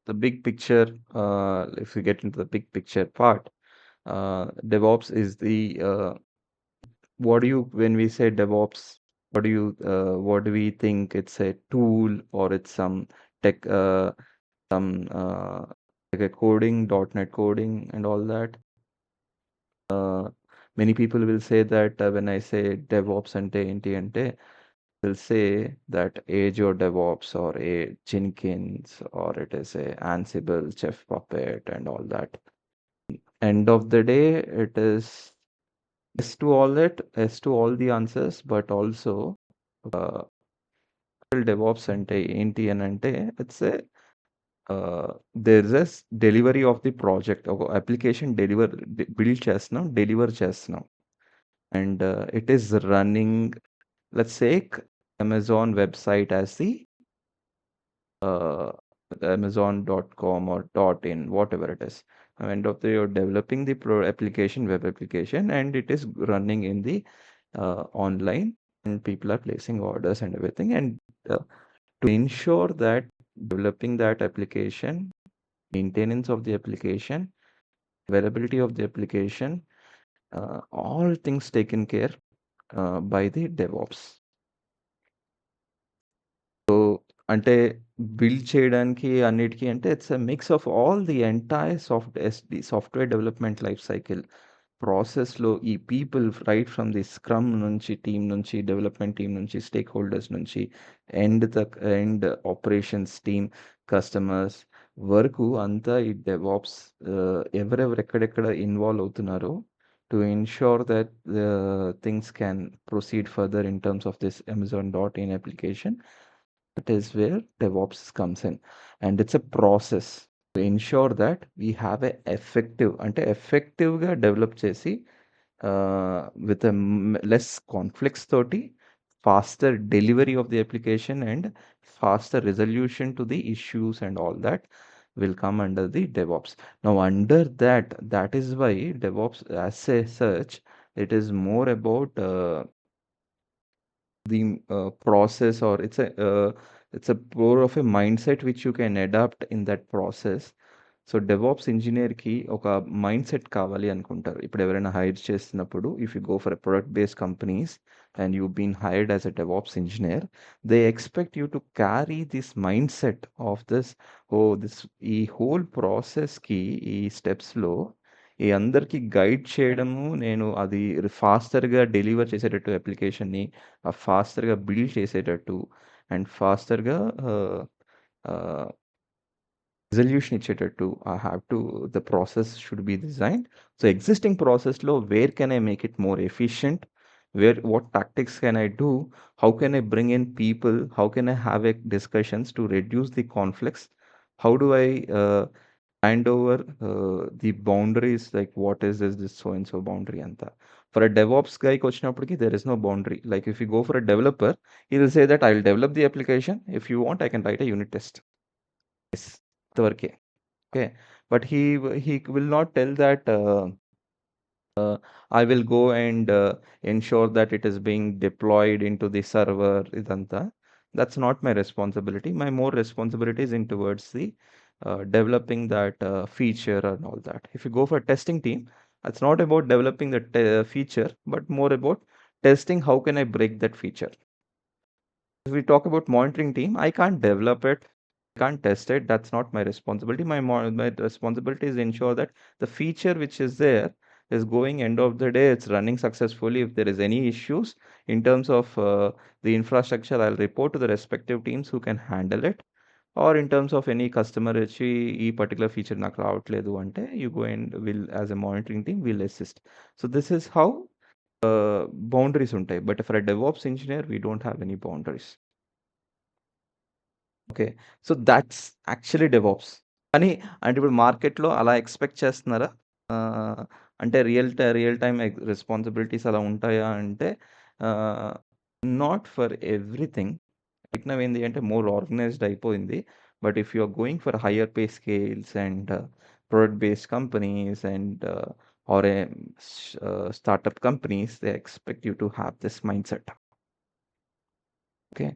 the big picture, if we get into the big picture part, DevOps is what do you, when we say DevOps, what do we think? It's a tool or it's some tech, some like a coding, .NET coding and all that. Many people will say that when I say DevOps ante enti ante, will say that Azure DevOps or a Jenkins or it is a Ansible, Chef Puppet and all that. End of the day, it is yes to all it, yes to all the answers, but also uh, DevOps ante enti అని అంటే it's a there's a delivery of the project ఒక application build చేస్తున్నాం, deliver చేస్తున్నాం, and it is running, let's say Amazon website as the uh, amazon.com or .in, whatever it is. End of the you're developing the application, web application, and it is running in the online, and people are placing orders and everything. And to ensure that developing that application, maintenance of the application, availability of the application, all things taken care by the DevOps. So, అంటే build చేయడానికి అన్నిటికి అంటే it's a mix of all the entire software development life cycle ప్రాసెస్‌లో ఈ people right from the scrum నుంచి, team నుంచి, development team నుంచి, stake holders నుంచి, ఎండ్ ఆపరేషన్స్ టీమ్, కస్టమర్స్ వరకు అంతా ఈ డెవాప్స్ ఎవరెవరు ఎక్కడెక్కడ ఇన్వాల్వ్ అవుతున్నారో to ensure that things can proceed further in terms of this Amazon dot in application. That is where DevOps comes in, and it's a process to ensure that we have a effective గా develop చేసి with a less conflicts తోటి faster delivery of the application and faster resolution to the issues and all that will come under the DevOps. Now under that is why DevOps as a such, it is more about the process, or it's a more of a mindset which you can adapt in that process. So DevOps ఇంజనీర్కి ఒక mind set కావాలి అనుకుంటారు. ఇప్పుడు ఎవరైనా hire చేస్తున్నప్పుడు, if you go for a product based companies and you been hired as a DevOps engineer, they expect you to carry this mind set of this ఈ whole ప్రాసెస్కి, ఈ స్టెప్స్లో ఈ అందరికీ గైడ్ చేయడము, నేను అది ఫాస్టర్గా డెలివర్ చేసేటట్టు అప్లికేషన్ని ఫాస్టర్గా బిల్డ్ చేసేటట్టు అండ్ ఫాస్టర్గా రిజల్యూషన్ ఇచ్చేటట్టు the process should be designed. So existing ప్రాసెస్లో where can I make it more efficient, what tactics can I do, how can I bring in people, how can I have a discussions to reduce the conflicts, how do I hand over the boundaries, like what is this so and so boundary anta. For a DevOps guy vachinapudiki, there is no boundary. Like if you go for a developer, he will say that I will develop the application, if you want I can write a unit test. Yes, అంతవరకే. Okay, but he will not tell that I will go and ensure that it is being deployed into the server idanta. That's not my responsibility. My more responsibility is in towards the developing that feature and all that. If you go for testing team, it's not about developing the feature, but more about testing how can I break that feature. If we talk about monitoring team, I can't develop it, can't test it. That's not my responsibility. My responsibility is ensure that the feature which is there is going, end of the day it's running successfully. If there is any issues in terms of the infrastructure, I'll report to the respective teams who can handle it. Or in terms of any customer వచ్చి ఈ particular feature నాకు రావట్లేదు అంటే, you go and will, as a monitoring team, will assist. So this is how boundaries ఉంటాయి. But for a DevOps engineer, we don't have any boundaries. Okay. So that's actually DevOps. కానీ అంటే ఇప్పుడు మార్కెట్‌లో అలా expect చేస్తున్నారా? అంటే real time responsibilities అలా ఉంటాయా అంటే not for everything. Right now ఏంది అంటే మోర్ ఆర్గనైజ్డ్ అయిపోయింది. But if you are going for higher pay scales and product based companies and or a startup companies, they expect you to have this mind set. Okay.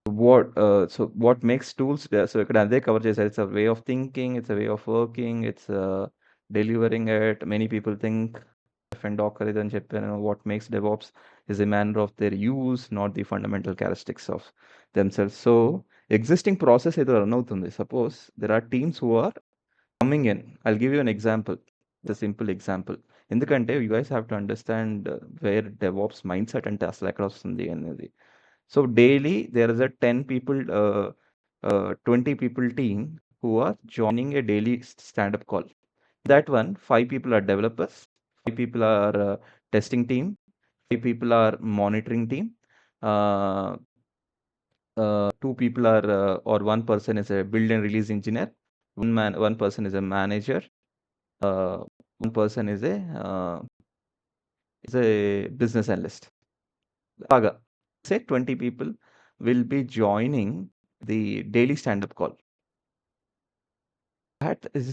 what makes tools so ఇక్కడ అదే cover చేశారు. It's a way of thinking, it's a way of working, it's delivering it. Many people think and Docker ఇదని చెప్పాను. What makes DevOps is a manner of their use, not the fundamental characteristics of themselves. So existing process ఏదో run అవుతుంది. Suppose there are teams who are coming in. I'll give you an example, the simple example. ఎందుకంటే you guys have to understand where DevOps mind set అంటే అసలు ఎక్కడ వస్తుంది అనేది. So daily there is a 10 people, 20 people team who are joining a daily stand-up call. That one, 5 people are developers, 5 people are testing team, 5 people are monitoring team, uh, 2 people are, or 1 person is a build and release engineer, 1 person is a manager, 1 person is a business analyst. Laga. Say 20 people will be joining the daily stand-up call. That is,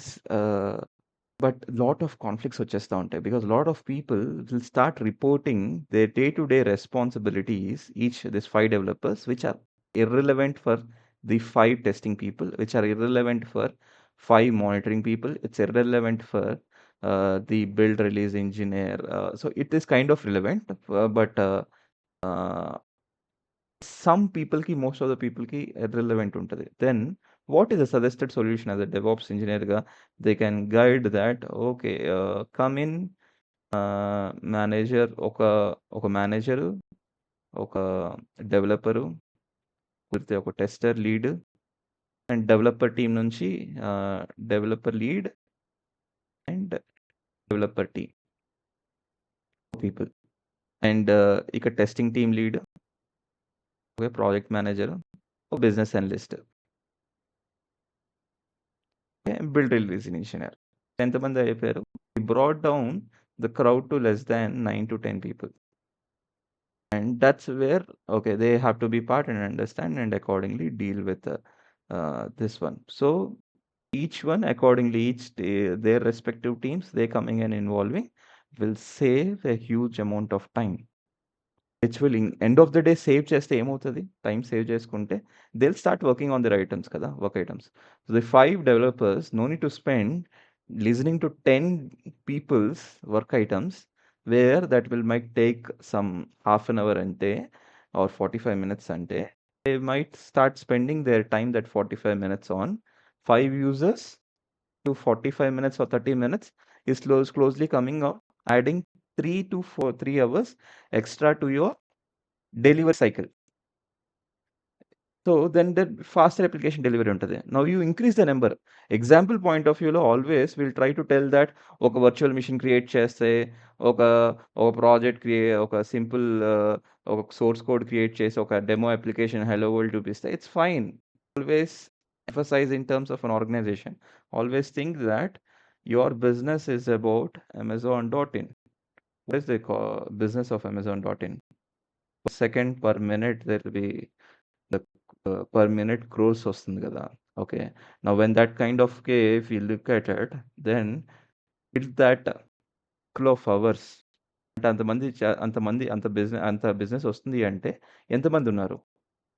but lot of conflicts వచ్చేస్తా ఉంటాయి. Because lot of people will start reporting their day-to-day responsibilities, this 5 developers, which are irrelevant for the 5 testing people, which are irrelevant for 5 monitoring people. It's irrelevant for the build release engineer. So it is kind of relevant, but uh, some people ki, most of the people ki irrelevant untadi. Then what is the suggested solution as a DevOps engineer ga? They can guide that, okay, come in, manager, ఒక manager, ఒక developer, లేకపోతే ఒక tester lead, and developer team నుంచి developer lead and developer team people, and ఇక testing team lead, ఒక project manager, ఒక business analyst, build release engineer. ఎంతమంది అయిపోయారు? We brought down the crowd to less than 9 to 10 people. And that's where, okay, they have to be part and understand and accordingly deal with this one. So each one accordingly, their respective teams, they coming and involving will save a huge amount of time. Which will end of the day save చేస్తే ఏమవుతుంది? Time save చేసుకుంటే they'll start working on their items కదా, work items. So the 5 developers no need to spend listening to 10 people's work items, where that will might take some half an hour ante or 45 minutes ante. They might start spending their time, that 45 minutes, on 5 users to 45 minutes or 30 minutes is closely coming up, adding 3 hours extra to your delivery cycle. So then the faster application delivery untadi. Now you increase the number. Example point of view lo always we'll try to tell that oka virtual machine create cheste, oka project create, oka simple oka source code create chese, oka demo application hello world చూపిస్తే it's fine. Always emphasize in terms of an organization. Always think that your business is about Amazon.in. What is the business of Amazon.in? Second per minute there will be the per minute crores వస్తుంది కదా. Okay, now when that kind of if you look at it, then it's that couple of hours అంటే అంత business వస్తుంది అంటే ఎంతమంది ఉన్నారు?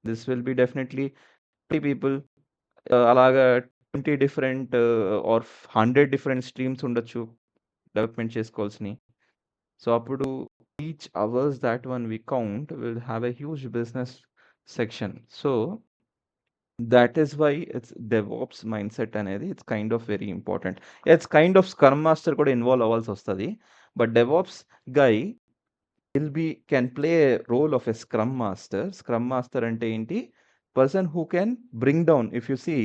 This will be definitely 20 people. అలాగా 20 different are 100 different streams ఉండొచ్చు డెవలప్మెంట్ చేసుకోవాల్సినవి. సో అప్పుడు each hours that one we count will have a huge business section. So that is why it's DevOps mindset అనేది it's kind of very important. It's kind of Scrum Master కూడా involve అవ్వాల్సి వస్తుంది. But DevOps guy can play a role of a Scrum Master. Scrum Master అంటే ఏంటి? Person who can bring down, if you see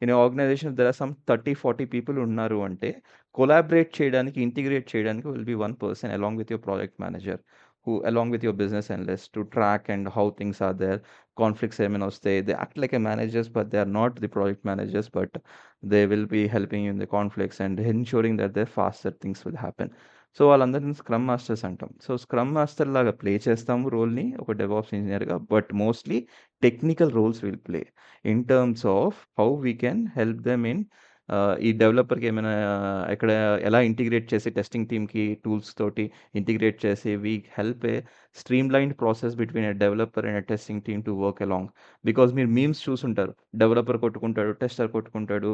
in an organization there are some 30-40 people ఉన్నారు అంటే collaborate చేయడానికి, integrate చేయడానికి will be one person along with your project manager, who along with your business analyst to track and how things are there. Conflicts ఏమైనా వస్తే they act like a managers, but they are not the project managers, but they will be helping you in the conflicts and ensuring that the faster things will happen. So వాళ్ళందరినీ scrum masters అంటాం. So scrum master లాగా play చేస్తాము రోల్ని ఒక DevOps ఇంజనీర్గా, but mostly technical roles will play in terms of how we can help them in ఈ డెవలపర్‌కి ఏమైనా ఎక్కడ ఎలా ఇంటిగ్రేట్ చేసి టెస్టింగ్ టీమ్‌కి టూల్స్ తోటి ఇంటిగ్రేట్ చేసి we help a streamlined process between a developer and a testing team to work along. Because మీరు మీమ్స్ చూసుంటారు. డెవలపర్ కొట్టుకుంటాడు, టెస్టర్ కొట్టుకుంటాడు.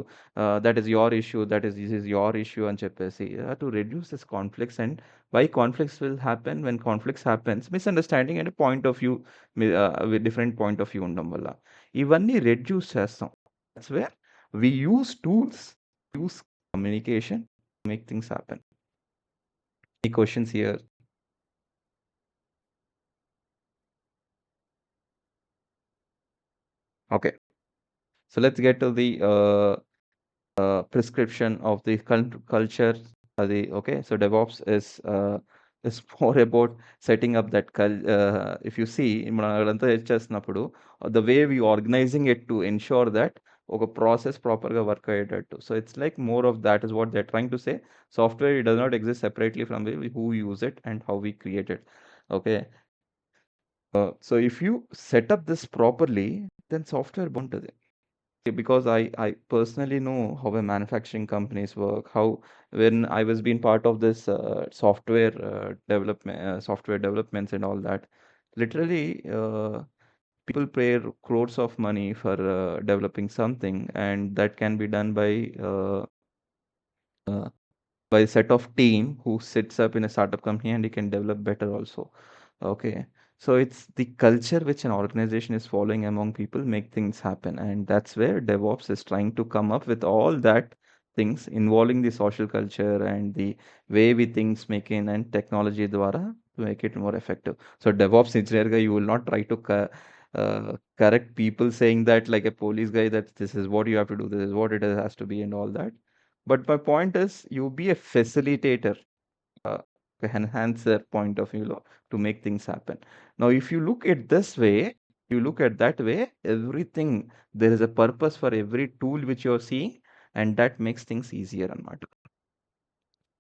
That is your issue, this is your issue అని చెప్పేసి to reduce this conflicts. And why conflicts will happen when conflicts happens misunderstanding and point of view different point of view ఉండడం వల్ల. ఇవన్నీ reduce చేస్తాం. That's where we use tools, use communication to make things happen. Any questions here? Okay, so let's get to the prescription of the culture. Okay, so DevOps is more about setting up that if you see మనదంతా చేస్తున్నప్పుడు the way we organizing it to ensure that ఒక process ప్రాపర్గా work అయ్యేటట్టు. So it's like more of that is what they trying to say. Software it does not exist separately from who use it and how we create it. Okay, so if you set up this properly then software బాగుంటుంది. Because I personally know how a manufacturing companies work, how when I was being part of this software developments and all that, literally people pay crores of money for developing something, and that can be done uh, uh, by a set of team who sits up in a startup company, and he can develop better also. Okay, so it's the culture which an organization is following among people make things happen, and that's where DevOps is trying to come up with all that things involving the social culture and the way we things making and technology dwara to make it more effective. So DevOps engineer guy, you will not try to correct people saying that like a police guy that this is what you have to do, this is what it has to be and all that. But my point is, you be a facilitator, uh, to enhance their point of view to make things happen. Now, if you look at this way, you look at that way, everything, there is a purpose for every tool which you're seeing, and that makes things easier and not.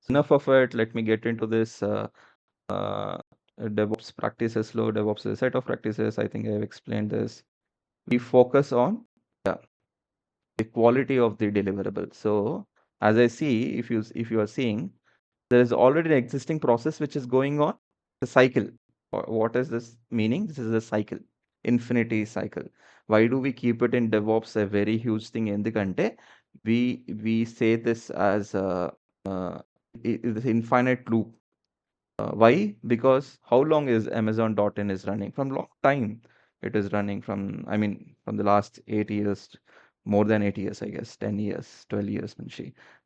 Enough of it. Let me get into this uh, DevOps practices. Low DevOps is a set of practices. I think I've explained this. We focus on yeah, the quality of the deliverable. So, as I see, if you are seeing, there is already an existing process which is going on, the cycle. What is this meaning? This is a cycle, infinity cycle. Why do we keep it in DevOps a very huge thing? Endukante we say this as this infinite loop. Why? Because how long is Amazon.in is running? From long time. It is running from, I mean, from the last 8 years, more than 8 years, I guess, 10 years, 12 years,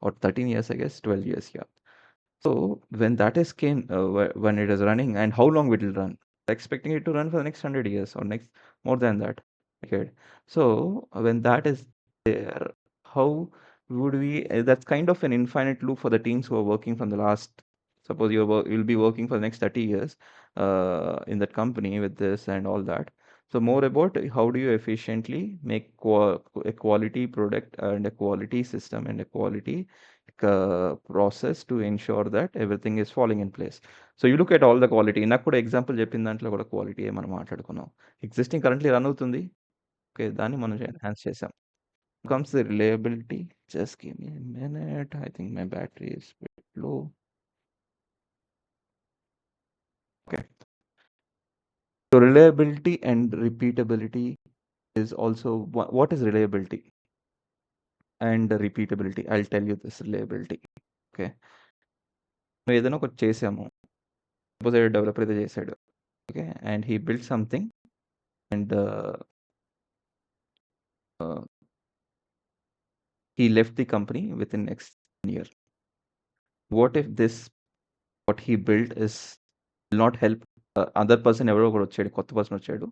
or 13 years, I guess, 12 years, yeah. So when that is came, when it is running, and how long it will run? Expecting it to run for the next 100 years or next more than that decade. So when that is there, how would we? That's kind of an infinite loop for the teams who are working from the last. Suppose you'll be working for the next 30 years in that company with this and all that. So more about how do you efficiently make a quality product and a quality system and a quality process to ensure that everything is falling in place. So you look at all the quality. నాకు కూడా example చెప్పిన దాంట్లో కూడా quality మనం మాట్లాడుకున్నాం. Existing currently run అవుతుంది. Okay, దాన్ని మనం ఎన్హాన్స్ చేసాం. Comes the reliability. Just give me a minute. I think my battery is a bit low. Okay. So reliability and repeatability is also what is reliability and repeatability? I'll tell you this reliability. Okay. మేము ఏదైనా ఒకటి చేసాము. Suppose developer ఏదో చేశాడు. Okay, and he built something and uh, he left the company within next year. What if this what he built is will not help other person ఎవరో ఒకడు వచ్చాడు, కొత్త పర్సన్ వచ్చాడు.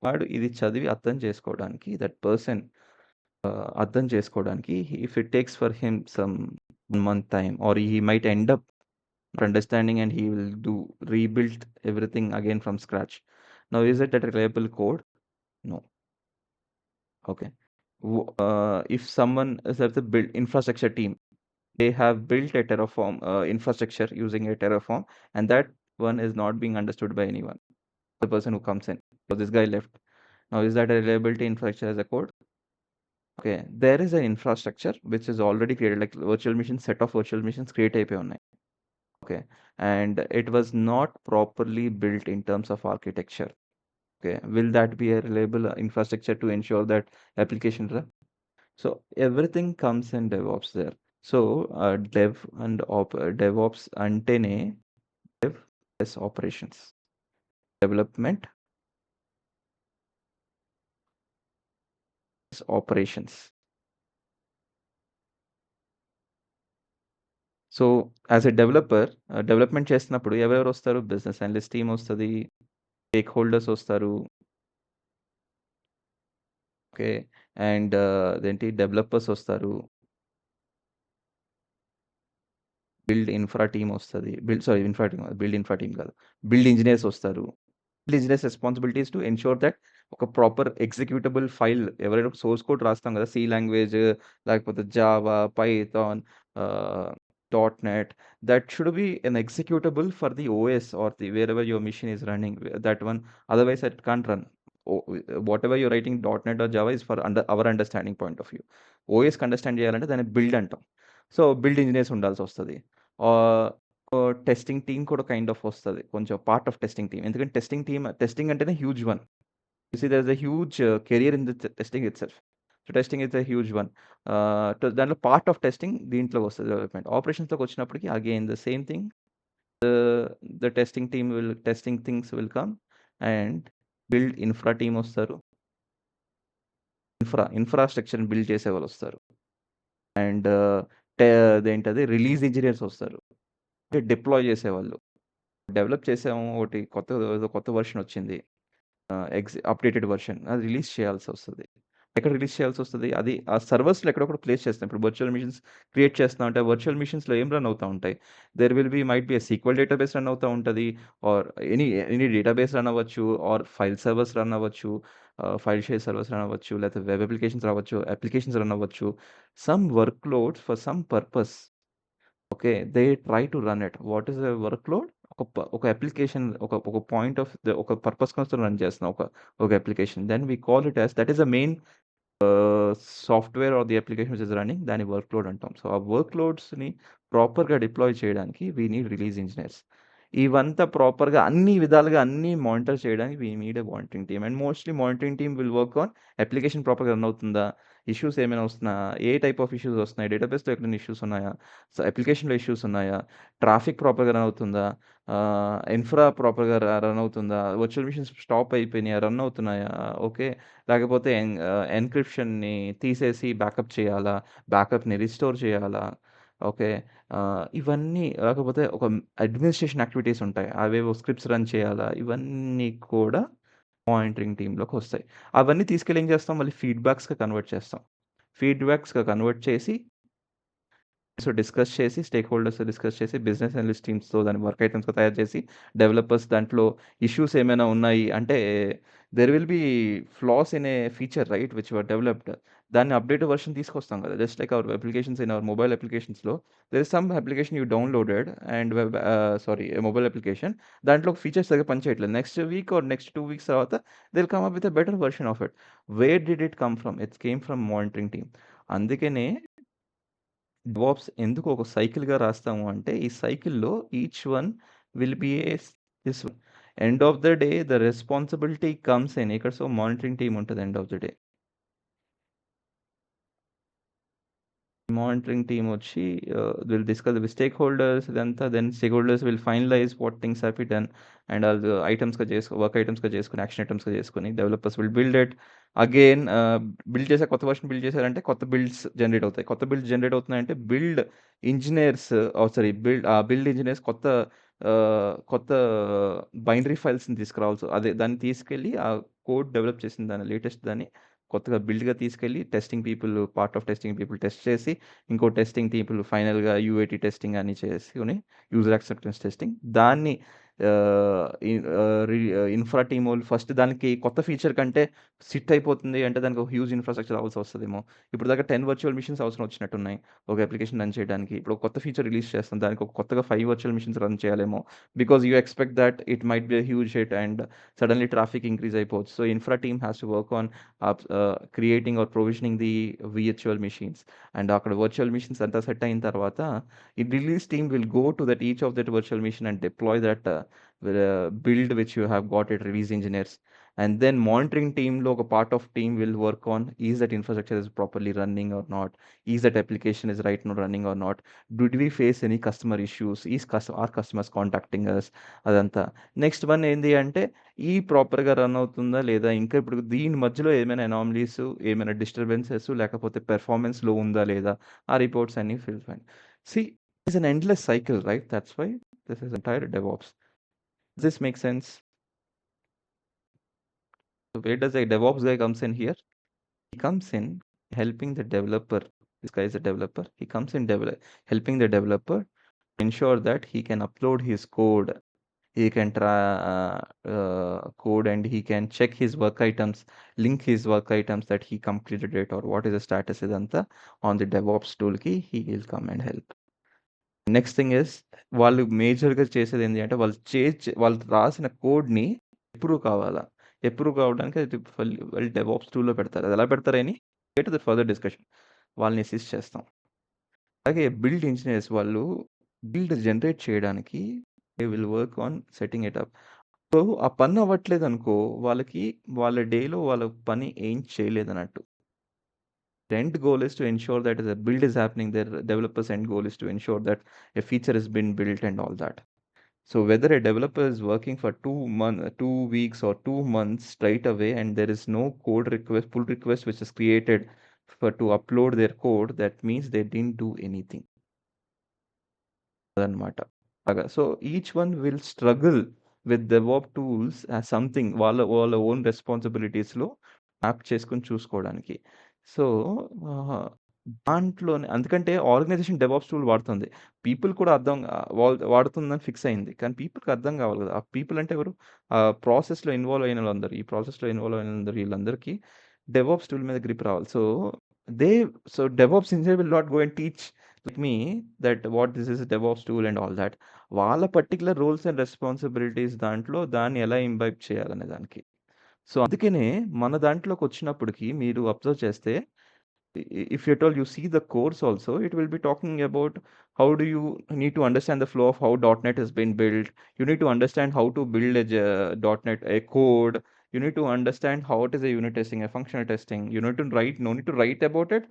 వాడు ఇది చదివి అర్థం చేసుకోవడానికి దట్ పర్సన్ అర్థం చేసుకోవడానికి if it takes for him some 1 month time or he might end up understanding and he will do rebuild everything again from scratch. Now is it a reliable code? No. Okay. If someone is at the build infrastructure team, they have built a Terraform infrastructure using a Terraform, and that one is not being understood by anyone. The person who comes in. So this guy left. Now, is that a reliability infrastructure as a code? Okay. There is a infrastructure which is already created like virtual machines set of virtual machines create అయిపోయి ఉన్నాయి. Okay. And it was not properly built in terms of architecture. Okay. Will that be a reliable infrastructure to ensure that application run? So everything comes in DevOps there. So dev and DevOps అంటేనే dev plus operations. Development plus operations. So as a developer development చేస్తున్నప్పుడు ఎవరెవరు వస్తారు? Business analyst team వస్తది. Stakeholders వస్తారు. Okay. And అదేంటి developers వస్తారు. Build infra team వస్తది. Build infra team కాదు. బిల్డ్ ఇంజినీర్స్ వస్తారు. Business responsibilities to ensure that ఒక ప్రాపర్ ఎగ్జిక్యూటబుల్ ఫైల్ ఎవరైనా సోర్స్ కోడ్ రాస్తాం కదా! సి లాంగ్వేజ్ లేకపోతే Java, Python dot net that should be an executable for the OS or the wherever your machine is running that one otherwise it can't run. Whatever you're writing dot net or Java is for our understanding point of view. ఓఎస్‌కి understand చేయాలంటే దాన్ని build అంటాం. So, build engineers ఉండాల్సొస్తది. Ah testing team కూడా kind of వస్తది. కొంచెం part of testing team. ఎందుకంటే టెస్టింగ్ అంటేనే huge one. You see there is a huge career in the testing itself. So, testing is a huge one. దాంట్లో part of testing దీంట్లోకి వస్తది development. ఆపరేషన్స్‌లోకి వచ్చినప్పటికి again the same thing. The testing things will come and build infra team వస్తారు. ఇన్ఫ్రాస్ట్రక్చర్‌ని build చేసేవాళ్ళొస్తారు. And టే అదేంటది release engineers వస్తారు. అంటే deploy చేసేవాళ్ళు. డెవలప్ చేసాము. ఒకటి ఏదో కొత్త వెర్షన్ వచ్చింది. Updated version. అది రిలీజ్ చేయాల్సొస్తది. ఎక్కడ రిలీజ్ చేయాల్సొస్తది? అది ఆ సర్వర్స్‌లో ఎక్కడో ప్లేస్ చేస్తాం. ఇప్పుడు వర్చువల్ మిషన్స్ క్రియేట్ చేస్తున్నాం అంటే, వర్చువల్ మిషన్స్‌లో ఏం రన్ అవుతా ఉంటాయి? There will be might be a SQL database run అవుతా ఉంటది. ఆర్ ఎనీ డేటాబేస్ రన్ అవ్వచ్చు. ఆర్ ఫైల్ సర్వర్స్ రన్ అవ్వచ్చు. ఫైల్ షేర్ సర్వర్స్ రన్ అవ్వచ్చు. లేకపోతే వెబ్ అప్లికేషన్స్ రావచ్చు. అప్లికేషన్స్ రన్ అవ్వచ్చు. Some workloads for some purpose. Okay. They try to run it. What is the workload? ఒక application ఒక point of the ఒక purpose కోసం run చేస్తున్నాం. ఒక application. Then we call it as that is the main software or the application which is running దాన్ని workload అంటాం. So, ఆ work లోడ్స్‌ని ప్రాపర్‌గా డిప్లాయ్ చేయడానికి వి నీడ్ రిలీజ్ ఇంజినీర్స్. ఇవంతా ప్రాపర్‌గా అన్ని విధాలుగా అన్నీ మానిటర్ చేయడానికి we need a monitoring team. And mostly monitoring team will work on application ప్రాపర్‌గా రన్ అవుతుందా? ఇష్యూస్ ఏమైనా వస్తున్నాయా? ఏ టైప్ ఆఫ్ ఇష్యూస్ వస్తున్నాయి? డేటాబేస్‌లో ఎక్కడైనా ఇష్యూస్ ఉన్నాయా? సో, అప్లికేషన్‌లో ఇష్యూస్ ఉన్నాయా? ట్రాఫిక్ ప్రాపర్‌గా రన్ అవుతుందా? ఇన్ఫ్రా ప్రాపర్‌గా రన్ అవుతుందా? వర్చువల్ మిషన్స్ స్టాప్ అయిపోయినాయా? రన్ అవుతున్నాయా? ఓకే. లేకపోతే ఎన్‌క్రిప్షన్‌ని తీసేసి బ్యాకప్ చేయాలా? బ్యాకప్‌ని రిస్టోర్ చేయాలా? ఓకే. ఇవన్నీ లేకపోతే ఒక అడ్మినిస్ట్రేషన్ యాక్టివిటీస్ ఉంటాయి. అవేవో స్క్రిప్ట్స్ రన్ చేయాలా? ఇవన్నీ కూడా మానిటరింగ్ టీమ్‌లోకొస్తాయి. అవన్నీ తీసుకెళ్ళి ఏం చేస్తాం? మళ్ళీ ఫీడ్‌బ్యాక్స్‌గా కన్వర్ట్ చేస్తాం. ఫీడ్‌బ్యాక్స్‌గా కన్వర్ట్ చేసి సో, డిస్కస్ చేసి స్టేక్ హోల్డర్స్‌తో డిస్కస్ చేసి బిజినెస్ అనలిస్ట్ టీమ్స్‌తో దాన్ని వర్క్ ఐటెమ్స్‌గా తయారు చేసి డెవలపర్స్ దాంట్లో ఇష్యూస్ ఏమైనా ఉన్నాయి అంటే there will be flaws in a feature right which were developed. దాన్ని అప్‌డేటెడ్ వెర్షన్ తీసుకొస్తాం కదా! Just like our applications in our mobile అప్లికేషన్స్‌లో there is some application you downloaded and mobile application దాంట్లో features సరిగ్గా పనిచేయట్లేదు. Next week or next 2 weeks తర్వాత they will come up with a better version of it. Where did it come from? It came from monitoring team. అందుకనే DevOps ఎందుకు ఒక సైకిల్‌గా రాస్తాము అంటే, ఈ సైకిల్‌లో each one will be a this end of the day the responsibility comes in ఇక్కడ so, monitoring team ఉంటది end of the day. Monitoring team వచ్చి will discuss with stakeholders ఇదంతా then stakeholders will finalise what things have be done and all work ఐటెమ్స్‌గా చేసుకొని, action ఐటెమ్స్‌గా చేసుకొని developers will build it. Again build చేసే కొత్త version build చేశారంటే కొత్త బిల్డ్స్ జనరేట్ అవుతాయి. కొత్త బిల్డ్స్ జనరేట్ అవుతున్నాయంటే ఇంజినీర్స్ బిల్డ్ ఇంజినీర్స్ కొత్త బైనరీ ఫైల్స్‌ని తీసుకురావాల్సి దాన్ని తీసుకెళ్ళి ఆ కోడ్ డెవలప్ చేసిన దాన్ని లేటెస్ట్ దాన్ని కొత్తగా బిల్డ్‌గా తీసుకెళ్ళి part of testing people test చేసి ఇంకో టెస్టింగ్ పీపుల్ ఫైనల్‌గా యూఏటీ టెస్టింగ్ అన్నీ చేసుకొని యూజర్ యాక్సెప్టెన్స్ టెస్టింగ్ దాన్ని ఇన్‌ఫ్రా టీమ్ వోళ్ళు ఫస్ట్ దానికి కొత్త ఫీచర్ కంటే సిట్ అయిపోతుంది అంటే దానికి ఒక హ్యూజ్ ఇన్‌ఫ్రాస్ట్రక్చర్ అవ్వాల్సి వస్తదేమో. ఇప్పటిదాకా 10 వర్చువల్ మిషన్స్ అవసరం వచ్చినట్టున్నాయి. ఒక అప్లికేషన్ రన్ చేయడానికి. ఇప్పుడు ఒక కొత్త ఫీచర్ రిలీజ్ చేస్తాం. దానికి ఒక కొత్తగా 5 వర్చువల్ మిషన్స్ రన్ చేయాలేమో. Because you expect that it might be a huge hit and suddenly traffic increase అయిపోవచ్చు. So, infra team has to work on creating or provisioning the virtual machines. And అక్కడ virtual machines అంతా set అయిన తర్వాత ఈ release team will go to that each of that virtual machine and deploy that build which you have got it release engineers, and then monitoring team lo oka part of team will work on is that infrastructure is properly running or not, is that application is right now running or not, did we face any customer issues, our customers contacting us, adanta. Next one endi ante ఈ ప్రాపర్‌గా run అవుతుందా లేదా, ఇంకా ఇప్పుడు దీని మధ్యలో ఏమైనా anomalies, ఏమైనా డిస్టర్బెన్సెస్ లేకపోతే పెర్ఫార్మన్స్ లో ఉందా లేదా, ఆ రిపోర్ట్స్ అన్నీ fill fine. See, it's an endless cycle, right? That's why this is entire DevOps. Does this make sense? So where does a DevOps guy comes in here? He comes in helping the developer. This guy is a developer. He comes in helping the developer ensure that he can upload his code. He can try code and he can check his work items, link his work items that he completed it or what is the status idantha on the DevOps tool ki he will come and help. Next thing is వాళ్ళు మేజర్‌గా చేసేదేంటి అంటే వాళ్ళు రాసిన కోడ్‌ని approve కావాలా. Approve కావడానికి అది వాళ్ళు డెవాప్స్ టూల్‌లో పెడతారు. అది ఎలా పెడతారని ద ఫర్దర్ డిస్కషన్. వాళ్ళని అసిస్ట్ చేస్తాం. అలాగే బిల్డ్ ఇంజినీర్స్ వాళ్ళు బిల్డ్ జనరేట్ చేయడానికి they will work on setting it up. So, ఆ పని అవ్వట్లేదనుకో వాళ్ళకి వాళ్ళ డేలో వాళ్ళ పని ఏం చేయలేదన్నట్టు. The end goal is to ensure that the build is happening. Their developers' end goal is to ensure that a feature has been built and all that. So whether a developer is working for 2 weeks or 2 months straight away, and there is no code request, pull request which is created for to upload their code, that means they didn't do anything. అదనమాట. అలాగా. So, each one will struggle with DevOps tools as something వాళ్ళ own రెస్పాన్సిబిలిటీస్‌లో map చేసుకొని చూసుకోవడానికి. So, దాంట్లోనే అందుకంటే organisation DevOps tool వాడుతుంది. People కూడా వాడుతుందని fix అయింది. కానీ పీపుల్‌కి అర్థం కావాలి కదా! ఆ పీపుల్ అంటే ఎవరు? ప్రాసెస్‌లో ఇన్వాల్వ్ అయిన వాళ్ళందరూ. ఈ ప్రాసెస్‌లో ఇన్వాల్వ్ అయినందరూ వీళ్ళందరికీ డెవాప్స్ టూల్ మీద గ్రిప్ రావాలి. They DevOps engineer will not go and teach like me that what this is a DevOps tool and all that. వాళ్ళ పర్టిక్యులర్ రోల్స్ అండ్ రెస్పాన్సిబిలిటీస్ దాంట్లో దాన్ని ఎలా ఇంబైబ్ చేయాలనే దానికి. సో, అందుకనే మన దాంట్లోకొచ్చినప్పటికి మీరు అబ్జర్వ్ చేస్తే if at all you see the course also, it will be talking about how do you need to understand the flow of how .NET has been built. You need to understand how to build .NET a code. You need to understand how it is a unit testing, a functional testing. You need to no need to write about it.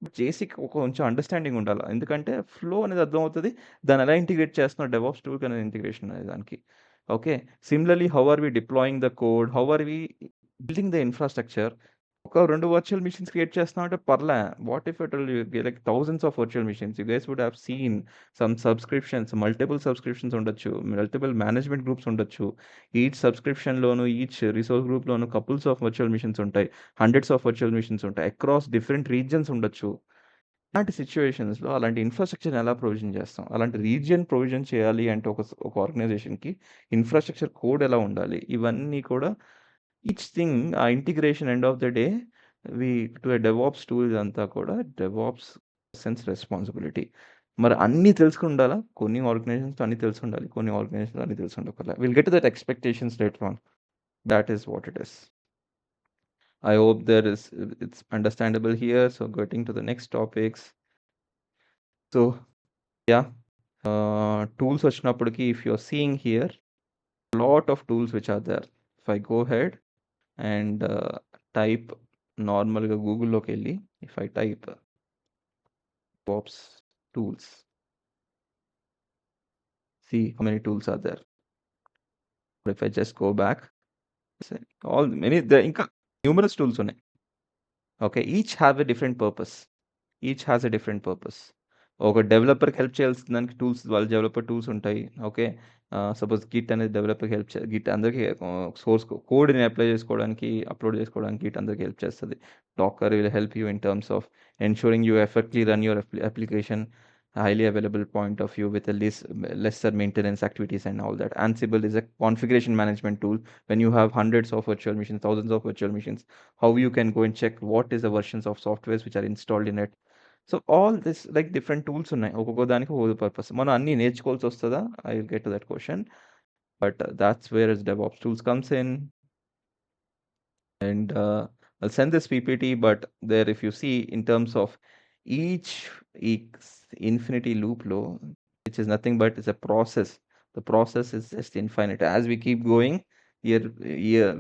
But basic కొంచెం understanding ఉండాల. ఎందుకంటే flow అనేది అర్థమవుతది. దాన్ని ఎలా integrate చేస్తున్నాం DevOps టూల్‌కి అనేది integration అనే దానికి. Okay. Similarly how are we deploying the code? How are we building the infrastructure? ఒక 2 వర్చువల్ మిషన్స్ క్రియేట్ చేస్తున్నామంటే పర్లే. What if at all you like thousands of virtual machines. You guys would have seen some subscriptions, multiple subscriptions ఉండొచ్చు. Multiple management groups ఉండొచ్చు. Each సబ్స్క్రిప్షన్‌లోను, each resource గ్రూప్‌లోను couples of virtual machines ఉంటాయి. Hundreds of virtual machines ఉంటాయి. Across different regions ఉండొచ్చు. అలాంటి సిట్యుయేషన్స్‌లో అలాంటి ఇన్‌ఫ్రాస్ట్రక్చర్‌ని ఎలా ప్రొవిజన్ చేస్తాం? అలాంటి రీజియన్ ప్రొవిజన్ చేయాలి అంటే ఒక ఆర్గనైజేషన్‌కి ఇన్‌ఫ్రాస్ట్రక్చర్ కోడ్ ఎలా ఉండాలి? ఇవన్నీ కూడా ఈచ్ థింగ్ ఆ integration end of the day we to a DevOps tool ఇదంతా కూడా డెవాప్స్ పర్సన్స్ రెస్పాన్సిబిలిటీ. మరి అన్నీ తెలుసుకుండాలా? కొన్ని ఆర్గనైజేషన్స్‌లో అన్నీ తెలిసుండాలి. కొన్ని ఆర్గనైజేషన్స్‌లో అన్నీ తెలిసుండక్కర్లే. Will get to that expectations later on. That is what it is. I hope it's understandable here. So getting to the next topics. So yeah, tools వచ్చినప్పటికి if you're seeing here, lot of tools which are there. If I go ahead and type నార్మల్‌గా గూగుల్‌లోకెళ్ళి if I type DevOps tools, see how many tools are there. But if I just go back, ఇంకా numerous tools ఉన్నాయి. Okay, each have a different purpose. Each has a different purpose. ఒక డెవలపర్‌కి help చేయాల్సిన దానికి వాళ్ళ developer tools ఉంటాయి. Okay. Suppose Git అనేది డెవలపర్‌కి గిట్ అందరికీ సోర్స్ కోడ్‌ని అప్లై చేసుకోవడానికి, అప్‌లోడ్ చేసుకోవడానికి గిట్ అందరికి హెల్ప్ చేస్తది. Docker will help you in terms of ensuring you effectively run your application. highly available point of view with a lesser maintenance activities and all that. Ansible is a configuration management tool. When you have hundreds of virtual machines, thousands of virtual machines, how you can go and check what is the versions of softwares which are installed in it. So all this like different tools ఉన్నాయి ఒక్కొక్క దానికి ఒక్కొక్క purpose మనం అన్ని నేర్చుకోవాల్సి వస్తుందా I will get to that question but that's where is DevOps tools comes in. And I'll send this PPT, but there, if you see in terms of each infinity loop law, which is nothing but it's a process. The process is just infinite. As we keep going,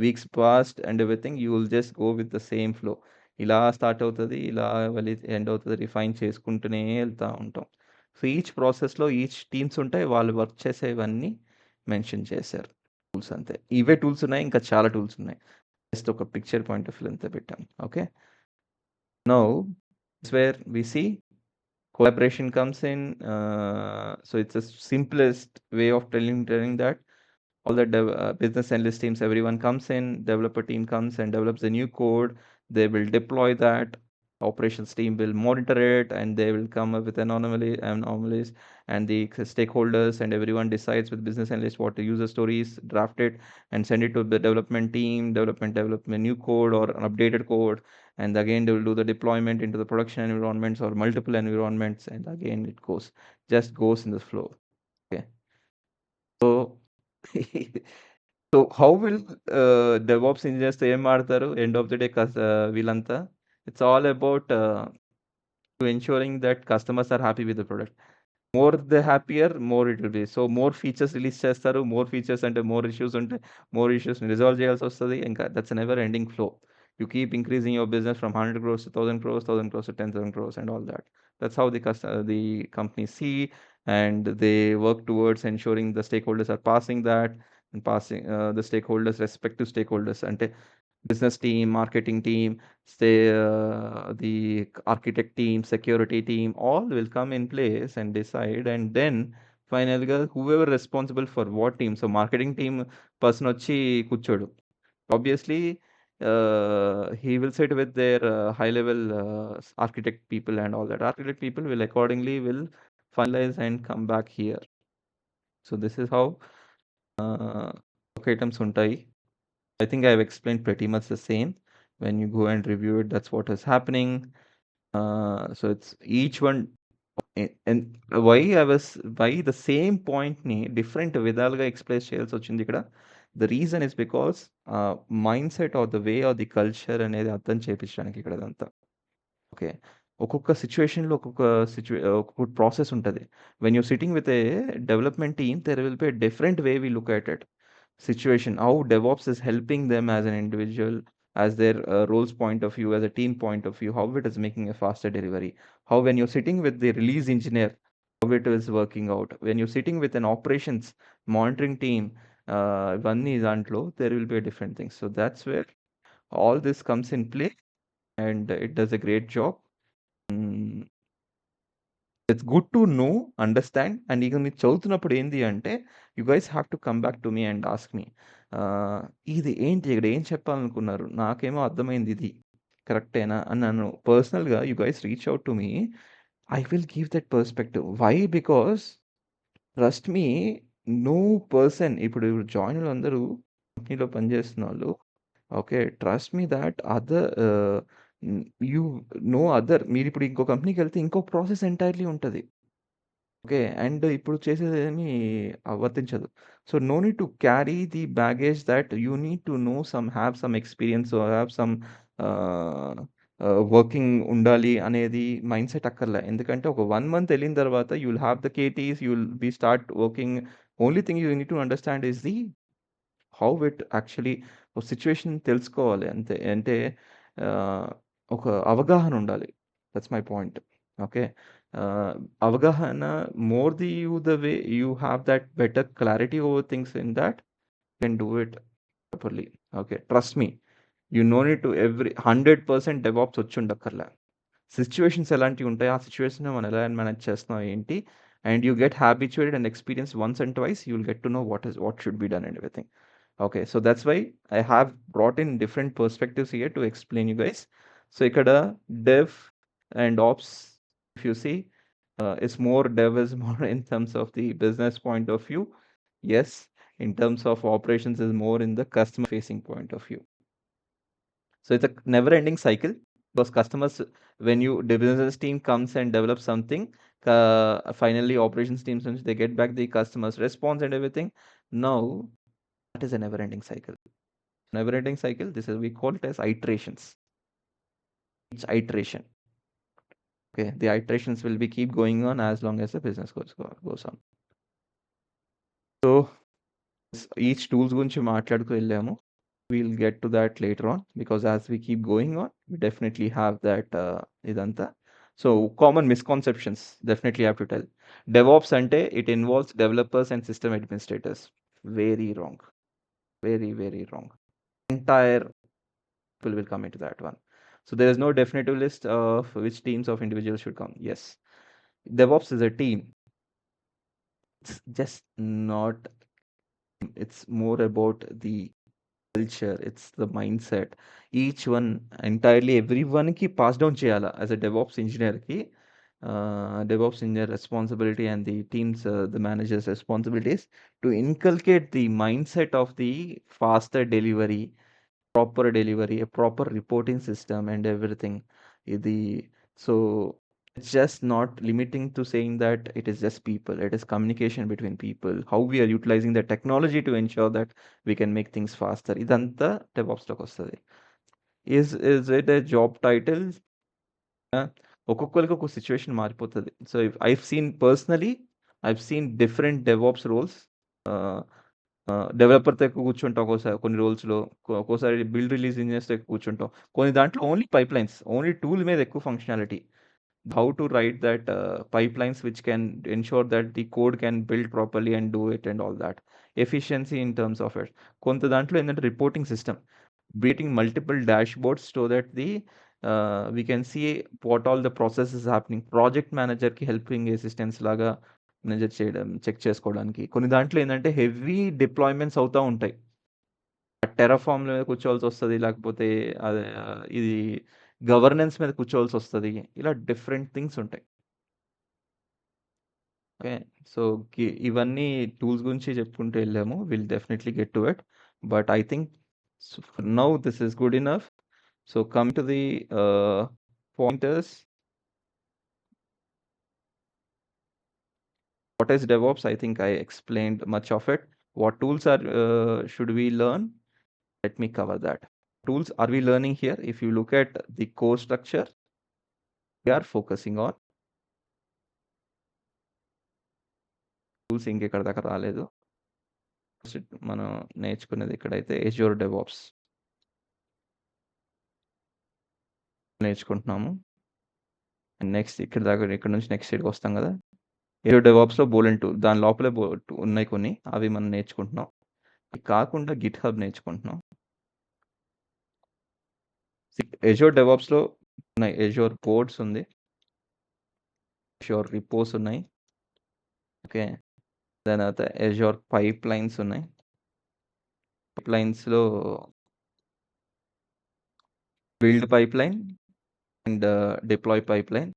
weeks past and everything, you will just go with the same flow. ఇలా start అవుతుంది ఇలా వెళ్ళి end అవుతుంది refine చేసుకుంటూనే వెళ్తూ ఉంటాం. So each ప్రాసెస్లో each teams ఉంటాయి వాళ్ళు వర్క్ చేసేవన్నీ మెన్షన్ చేశారు టూల్స్ అంతే ఇవే టూల్స్ ఉన్నాయి ఇంకా చాలా టూల్స్ ఉన్నాయి just ఒక పిక్చర్ పాయింట్ ఆఫ్ వ్యూ అంతా పెట్టాం okay now it's where we see collaboration comes in so it's the simplest way of telling that all the business analyst teams, everyone comes in, developer team comes and develops a new code. They will deploy that. Operations team will monitor it and they will come up with anomalies and the stakeholders and everyone decides with business analyst what the user stories, draft it and send it to the development team. Develop a new code or an updated code. And again, they will do the deployment into the production environments or multiple environments. And again, it just goes in the flow. Okay. So so how will DevOps engineers ఏం ఆడతారు end of the day వీళ్ళంతా it's all about to ensuring that customers are happy with the product more the happier more it will be so more features release చేస్తారు more features అంటే more issues ఉంటాయి more ఇష్యూస్ని resolve చేయాల్సి వస్తుంది ఇంకా that's never ending flow you keep increasing your business from 100 crores to 1000 crores 1000 crores to 10,000 crores and all that. That's how the companies see and they work towards ensuring the stakeholders are passing that and passing the stakeholders respective stakeholders and business team, marketing team, say the architect team, security team, all will come in place and decide and then finally whoever responsible for what team. So marketing team person వచ్చి కూర్చోడు obviously he will sit with their high level architect people and all that architect people will accordingly will finalize and come back here. So this is how items ఉంటాయి. I think I've explained pretty much the same. When you go and review it, that's what is happening. So it's each one and why the same point ni different విధాలుగా express చేయాల్సి వచ్చింది ఇక్కడ. The reason is because mindset or the way or the culture అనేది అర్థం చేపించడానికి ఇక్కడ అదంతా. Okay. ఒక్కొక్క సిట్యుయేషన్‌లో ఒక్కొక్క ప్రాసెస్ ఉంటది. When you're sitting with a development team, there will be a different way we look at it. Situation, how DevOps is helping them as an individual, as their roles point of view, as a team point of view, how it is making a faster delivery. How when you're sitting with the release engineer, how it is working out. When you're sitting with an operations monitoring team, ఇవన్నీ దాంట్లో there will be a different thing. So that's where all this comes in play and it does a great job. It's good to know, understand and ఇక మీరు చదువుతున్నప్పుడు ఏంది అంటే you guys have to come back to me and ask me ఇది ఏంటి ఇక్కడ ఏం చెప్పాలనుకున్నారు నాకేమో అర్థమైంది ఇది కరెక్టేనా అని నన్ను పర్సనల్గా you guys reach out to me I will give that perspective why because trust me no person ఇప్పుడు జాయిన్ అందరూ కంపెనీలో పనిచేస్తున్న వాళ్ళు okay trust me that other you know other మీరు ఇప్పుడు ఇంకో కంపెనీకి వెళ్తే ఇంకో ప్రాసెస్ ఎంటైర్లీ ఉంటుంది ఓకే అండ్ ఇప్పుడు చేసేదేమీ వర్తించదు so no need to carry the baggage that you need to know some have some experience have some working ఉండాలి అనేది మైండ్ సెట్ అక్కర్లే ఎందుకంటే ఒక 1 month వెళ్ళిన తర్వాత you will have the KTs you will be start working only thing you need to understand is the how it actually ఒక situation తెలుసుకోవాలి అంతే అంటే ఒక అవగాహన ఉండాలి దట్స్ మై పాయింట్ ఓకే అవగాహన more the way you have that better clarity over things in that can do it properly okay trust me you know need to 100% DevOps వచ్చి ఉండక్కర్లే సిచ్యువేషన్స్ ఎలాంటివి ఉంటాయి ఆ సిచ్యువేషన్ మనం ఎలా మేనేజ్ చేస్తున్నాం ఏంటి and you get habituated and experienced once and twice, you will get to know what should be done and everything. Okay, so that's why I have brought in different perspectives here to explain you guys. So ikkada dev and ops, if you see, It's more dev is more in terms of the business point of view. Yes, in terms of operations is more in the customer facing point of view. So it's a never ending cycle because customers, when the business team comes and develops something, finally operations teams, once they get back the customer's response and everything. Now that is a never ending cycle. Never ending cycle. This is, we call it as iterations. Each iteration. Okay, the iterations will be keep going on as long as the business goes on. So each tools గురించి మాట్లాడుతూ వెళ్ళాము. We'll get to that later on because as we keep going on, we definitely have that idanta. So common misconceptions definitely have to tell. DevOps ante it involves developers and system administrators. Very wrong. Very, very wrong. Entire people will come into that one. So there is no definitive list of which teams of individuals should come. Yes. DevOps is a team. It's just not, it's more about the culture, it's the mindset. Each one, entirely everyone ki pass down cheyala as a DevOps engineer ki. DevOps engineer responsibility and the team's, the manager's responsibility is to inculcate the mindset of the faster delivery, proper delivery, a proper reporting system and everything. So it's just not limiting to saying that it is just people. It is communication between people. How we are utilizing the technology to ensure that we can make things faster. Idanta DevOps loki vastadi. Is it a job title? ఒక్కొక్కరికి ఒక situation మారిపోతుంది. So I've seen personally I've seen different DevOps roles. డెవలపర్‌తో ఎక్కువ కూర్చుంటాం ఒక్కోసారి కొన్ని రోల్స్‌లో. ఒక్కోసారి build release ఇంజినియర్స్‌తో ఎక్కువ కూర్చుంటాం. కొన్ని దాంట్లో ఓన్లీ పైప్‌లైన్స్, ఓన్లీ టూల్ మీద ఎక్కువ functionality. How to write that pipelines which can ensure that the code can build properly and do it and all that. Efficiency in terms of it. కొంత దాంట్లో ఏంటంటే reporting system. Creating multiple dashboards so that we can see what all the process is happening. Project manager ki helping assistance laga manager చేయడం, check చేసుకోవడానికి. కొన్ని దాంట్లో ఏంటంటే heavy deployments అవుతా ఉంటాయి. టెరాఫార్మ్ మీద కూర్చోవాల్సి వస్తది. లేకపోతే అదే ఇది గవర్నెన్స్ మీద కూర్చోవాల్సి వస్తది. ఇలా డిఫరెంట్ థింగ్స్ ఉంటాయి. ఓకే. సో ఇవన్నీ టూల్స్ గురించి చెప్పుకుంటూ వెళ్ళాము. Will definitely get to it. But I think for now this is good enough. So come to the pointers. What is DevOps? I think I explained much of it. What tools are should we learn? Let me cover that. Tools are we learning here? If you look at the core structure, we are focusing on tools ఇంకెక్కడ దాకా రాలేదు. మనం నేర్చుకునేది ఇక్కడైతే Azure DevOps నేర్చుకుంటున్నాము. Next ఇక్కడ నుంచి next స్టేట్కి వస్తాం కదా. Azure DevOpsలో బోలెన్ టూల్ దాని లోపలే ఉన్నాయి కొన్ని, అవి మనం నేర్చుకుంటున్నాం. కాకుండా గిట్‌హబ్ నేర్చుకుంటున్నాం. Azure DevOpsలో ఉన్నాయి. Azure పోర్ట్స్ ఉంది. Azure రిపోస్ ఉన్నాయి. ఓకే. దాని తర్వాత Azure పైప్‌లైన్స్ ఉన్నాయి. పైప్‌లైన్స్‌లో build pipeline and deploy pipeline,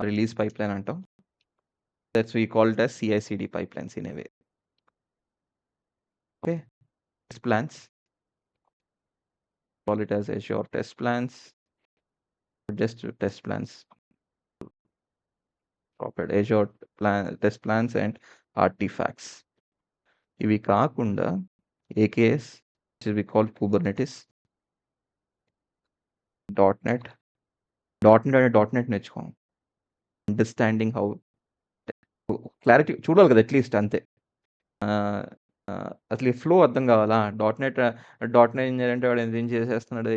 release pipeline అంటాం. That's we call it as CI/CD pipelines in a way. Okay. Test plans. Call it as Azure test plans. Just test plans. Proper Azure test plans and artifacts. ఇవి కాకుండా AKS, which we call Kubernetes, .NET నేర్చుకోం. Understanding how clarity చూడాలి కదా at least అంతే. అసలు ఈ flow అర్థం కావాలా? .NET ఇంజినియర్ అంటే వాడు ఏం చేసేస్తున్నాడు,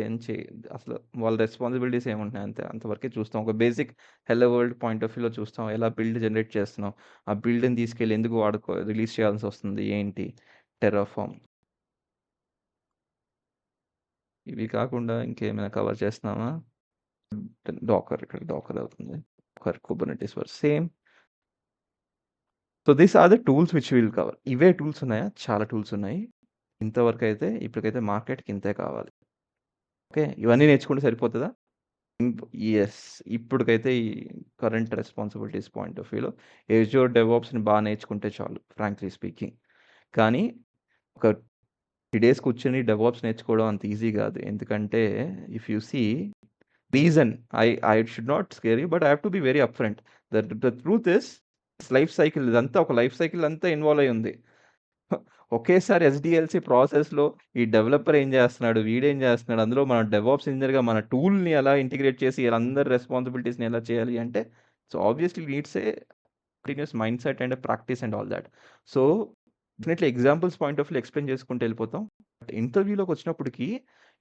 అసలు వాళ్ళ రెస్పాన్సిబిలిటీస్ ఏముంటున్నాయి అంతే. అంతవరకే చూస్తాం. ఒక basic hello world point of వ్యూలో చూస్తాం. ఎలా బిల్డ్ జనరేట్ చేస్తున్నాం, ఆ బిల్డ్ని తీసుకెళ్ళి ఎందుకు రిలీజ్ చేయాల్సి వస్తుంది, ఏంటి, టెరాఫార్మ్. ఇవి కాకుండా ఇంకేమైనా కవర్ చేస్తున్నామా? ఇక్కడ డాకర్ అవుతుంది. కుబర్నెటిస్ వర్ same. So these are the tools which will cover. ఇవే టూల్స్ ఉన్నాయా? చాలా టూల్స్ ఉన్నాయి. ఇంతవరకు అయితే ఇప్పటికైతే మార్కెట్కి ఇంతే కావాలి. ఓకే. ఇవన్నీ నేర్చుకుంటే సరిపోతుందా? యెస్. ఇప్పటికైతే ఈ కరెంట్ రెస్పాన్సిబిలిటీస్ పాయింట్ ఆఫ్ వ్యూలో ఏజ్యూర్ డెవాప్స్‌ని నేర్చుకుంటే చాలు ఫ్రాంక్లీ స్పీకింగ్. కానీ ఒక 3 డేస్ కూర్చొని డెవాప్స్ నేర్చుకోవడం అంత ఈజీ గాదు. ఎందుకంటే if you see reason I should not scare you but I have to be very upfront. The truth is life cycle ఇదంతా ఒక లైఫ్ సైకిల్ అంతా ఇన్వాల్వ్ అయ్యి ఉంది. ఒకేసారి ఎస్‌డిఎల్‌సి ప్రాసెస్‌లో ఈ డెవలపర్ ఏం చేస్తున్నాడు? వీడేం చేస్తున్నాడు? అందులో మన డెవాప్స్ ఇంజినియర్‌గా మన టూల్‌ని ఎలా ఇంటిగ్రేట్ చేసి ఈళ్ళందరి రెస్పాన్సిబిలిటీస్‌ని ఎలా చేయాలి అంటే, so obviously needs a continuous mindset and practice and all that. So definitely examples point of వ్యూలో ఎక్స్‌ప్లెయిన్ చేసుకుంటూ వెళ్ళిపోతాం. బట్ ఇంటర్వ్యూలోకొచ్చినప్పటికి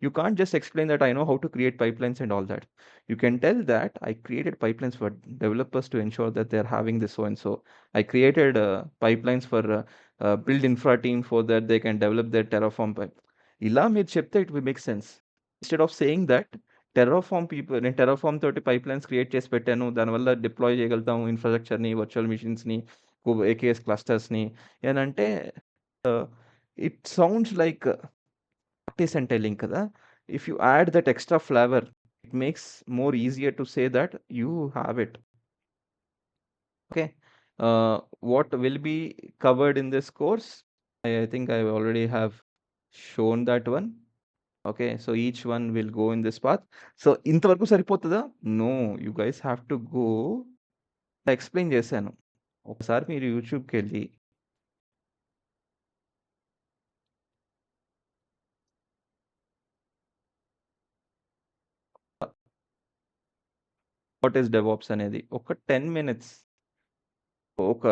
you can't just explain that I know how to create pipelines and all that. You can tell that I created pipelines for developers to ensure that they're having this so and so. I created pipelines for build infra team for that they can develop their Terraform pipe. ఇలా మీరు చెప్తే it will make sense. Instead of saying that నేను Terraform తోటి pipelines create చేసి పెట్టాను. దానివల్ల deploy చేయగలుగుతాము ఇన్‌ఫ్రాస్ట్రక్చర్‌ని, virtual మెషిన్స్‌ని, AKS క్లస్టర్స్‌ని అనంటే it sounds like practice and telling కదా! If you add that extra flavour it makes more easier to say that you have it. Okay. What will be covered in this course? I think I already have shown that one. Okay, so each one will go in this path. So ఇంతవరకు సరిపోతుందా? No, you guys have to go. Explain చేశాను. ఒకసారి మీరు యూట్యూబ్‌కెళ్ళి what is DevOps అనేది ఒక 10 minutes ఒక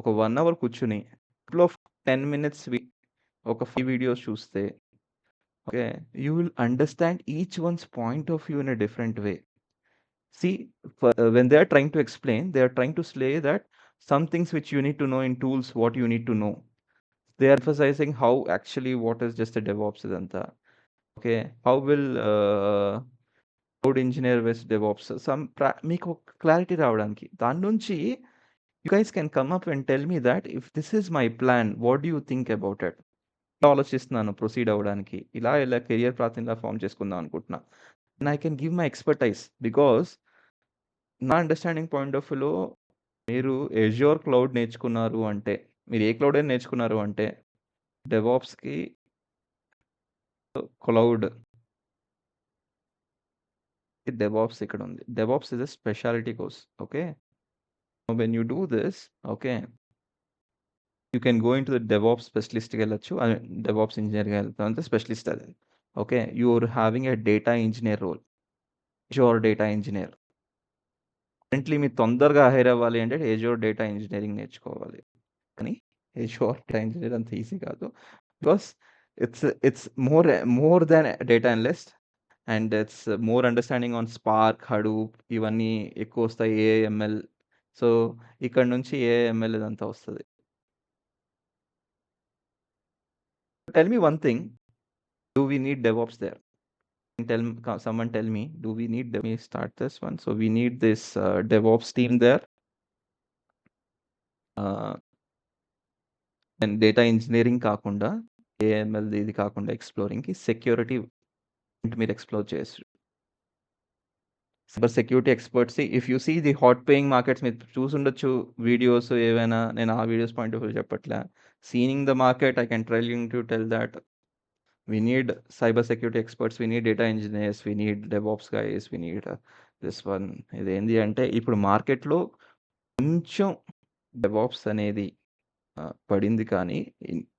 ఒక 1 hour కూర్చొని లో 10 మినిట్స్ ఒక 5 వీడియోస్ చూస్తే okay, you will understand each one's point of view in a different way. See, when they are trying to explain, they are trying to say that some things which you need to know in tools, what you need to know. They are emphasizing how actually what is just a DevOps idanta. Okay, how will cloud engineer with DevOps? మీకు clarity రావడానికి దాని నుంచి you guys can come up and tell me that if this is my plan, what do you think about it? ఆలోచిస్తున్నాను proceed అవ్వడానికి. ఇలా career పాత్‌ని ఇలా form చేసుకుందాం అనుకుంటున్నా. And I can give my expertise because నా అండర్‌స్టాండింగ్ పాయింట్ ఆఫ్ వ్యూలో మీరు Azure cloud నేర్చుకున్నారు అంటే, మీరు ఏ క్లౌడ్ అయినా నేర్చుకున్నారు అంటే, డెవాప్స్‌కి క్లౌడ్ డెవాప్స్ ఇక్కడ ఉంది. DevOps is a speciality course. Okay. When you do this okay. You can go into the DevOps స్పెషలిస్ట్‌కి వెళ్ళొచ్చు. డెవాప్స్ ఇంజినీర్‌గా వెళ్తామంటే స్పెషలిస్ట్ అది. Okay. You are having a data engineer role. Azure data engineer. Currently మీరు తొందరగా hire అవ్వాలి అంటే Azure data engineering నేర్చుకోవాలి. కానీ అజ్యూర్ డేటా ఇంజినీర్ అంత ఈజీ కాదు. Because it's more than data analyst and it's more understanding on Spark, Hadoop ఇవన్నీ ఎక్కువొస్తాయి. ఏఐఎంఎల్. సో, ఇక్కడ నుంచి ఏఐఎంఎల్ ఇదంతా వస్తది. Tell me one thing. Do we need DevOps there? Someone tell me, do we need me start this one? So we need this DevOps team there. And data engineering కాకుండా AML ఇది కాకుండా ఎక్స్‌ప్లోరింగ్‌కి security మీరు explore చేయొచ్చు. Cyber security experts if you see the hot paying markets మీరు చూసుండొచ్చు videos ఏవైనా. నేను ఆ వీడియోస్ పాయింట్ ఆఫ్ వ్యూ చెప్పట్లే. Seeing the market I can trailing to tell that we need cyber security experts, we need data engineers, we need DevOps guys, we need this one. ఇదేంది అంటే ఇప్పుడు మార్కెట్‌లో కొంచెం DevOps అనేది పడింది కానీ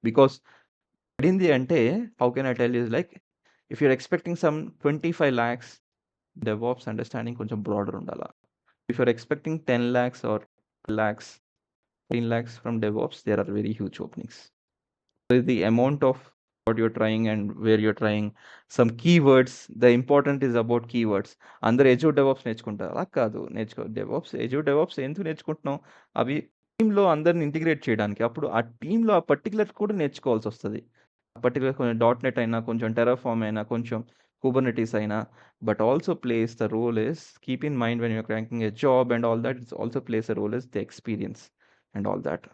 because పడింది అంటే how can I tell you like if you're expecting some 25 lakhs DevOps understanding కొంచెం బ్రాడర్ ఉండాల. If you're expecting 10 lakhs or lakhs, 15 lakhs from DevOps, there are very huge openings. So the amount of what you're trying and where you're trying, some keywords, the important is about keywords. అందరూ Azure DevOps నేర్చుకుంటారు. అలా కాదు DevOps, Azure DevOps ఎందుకు నేర్చుకుంటున్నాం? అవి టీమ్‌లో అందరిని integrate చేయడానికి. అప్పుడు ఆ టీమ్‌లో ఆ పర్టిక్యులర్ కూడా నేర్చుకోవాల్సొస్తది. పర్టిక్యులర్ కొంచెం డాట్ నెట్ అయినా, కొంచెం టెర్రాఫార్మ్ అయినా, కొంచెం కుబర్నెటీస్ అయినా, but also place the role is keep in mind when your ranking a job and all that, it's also place a role is the experience and all that.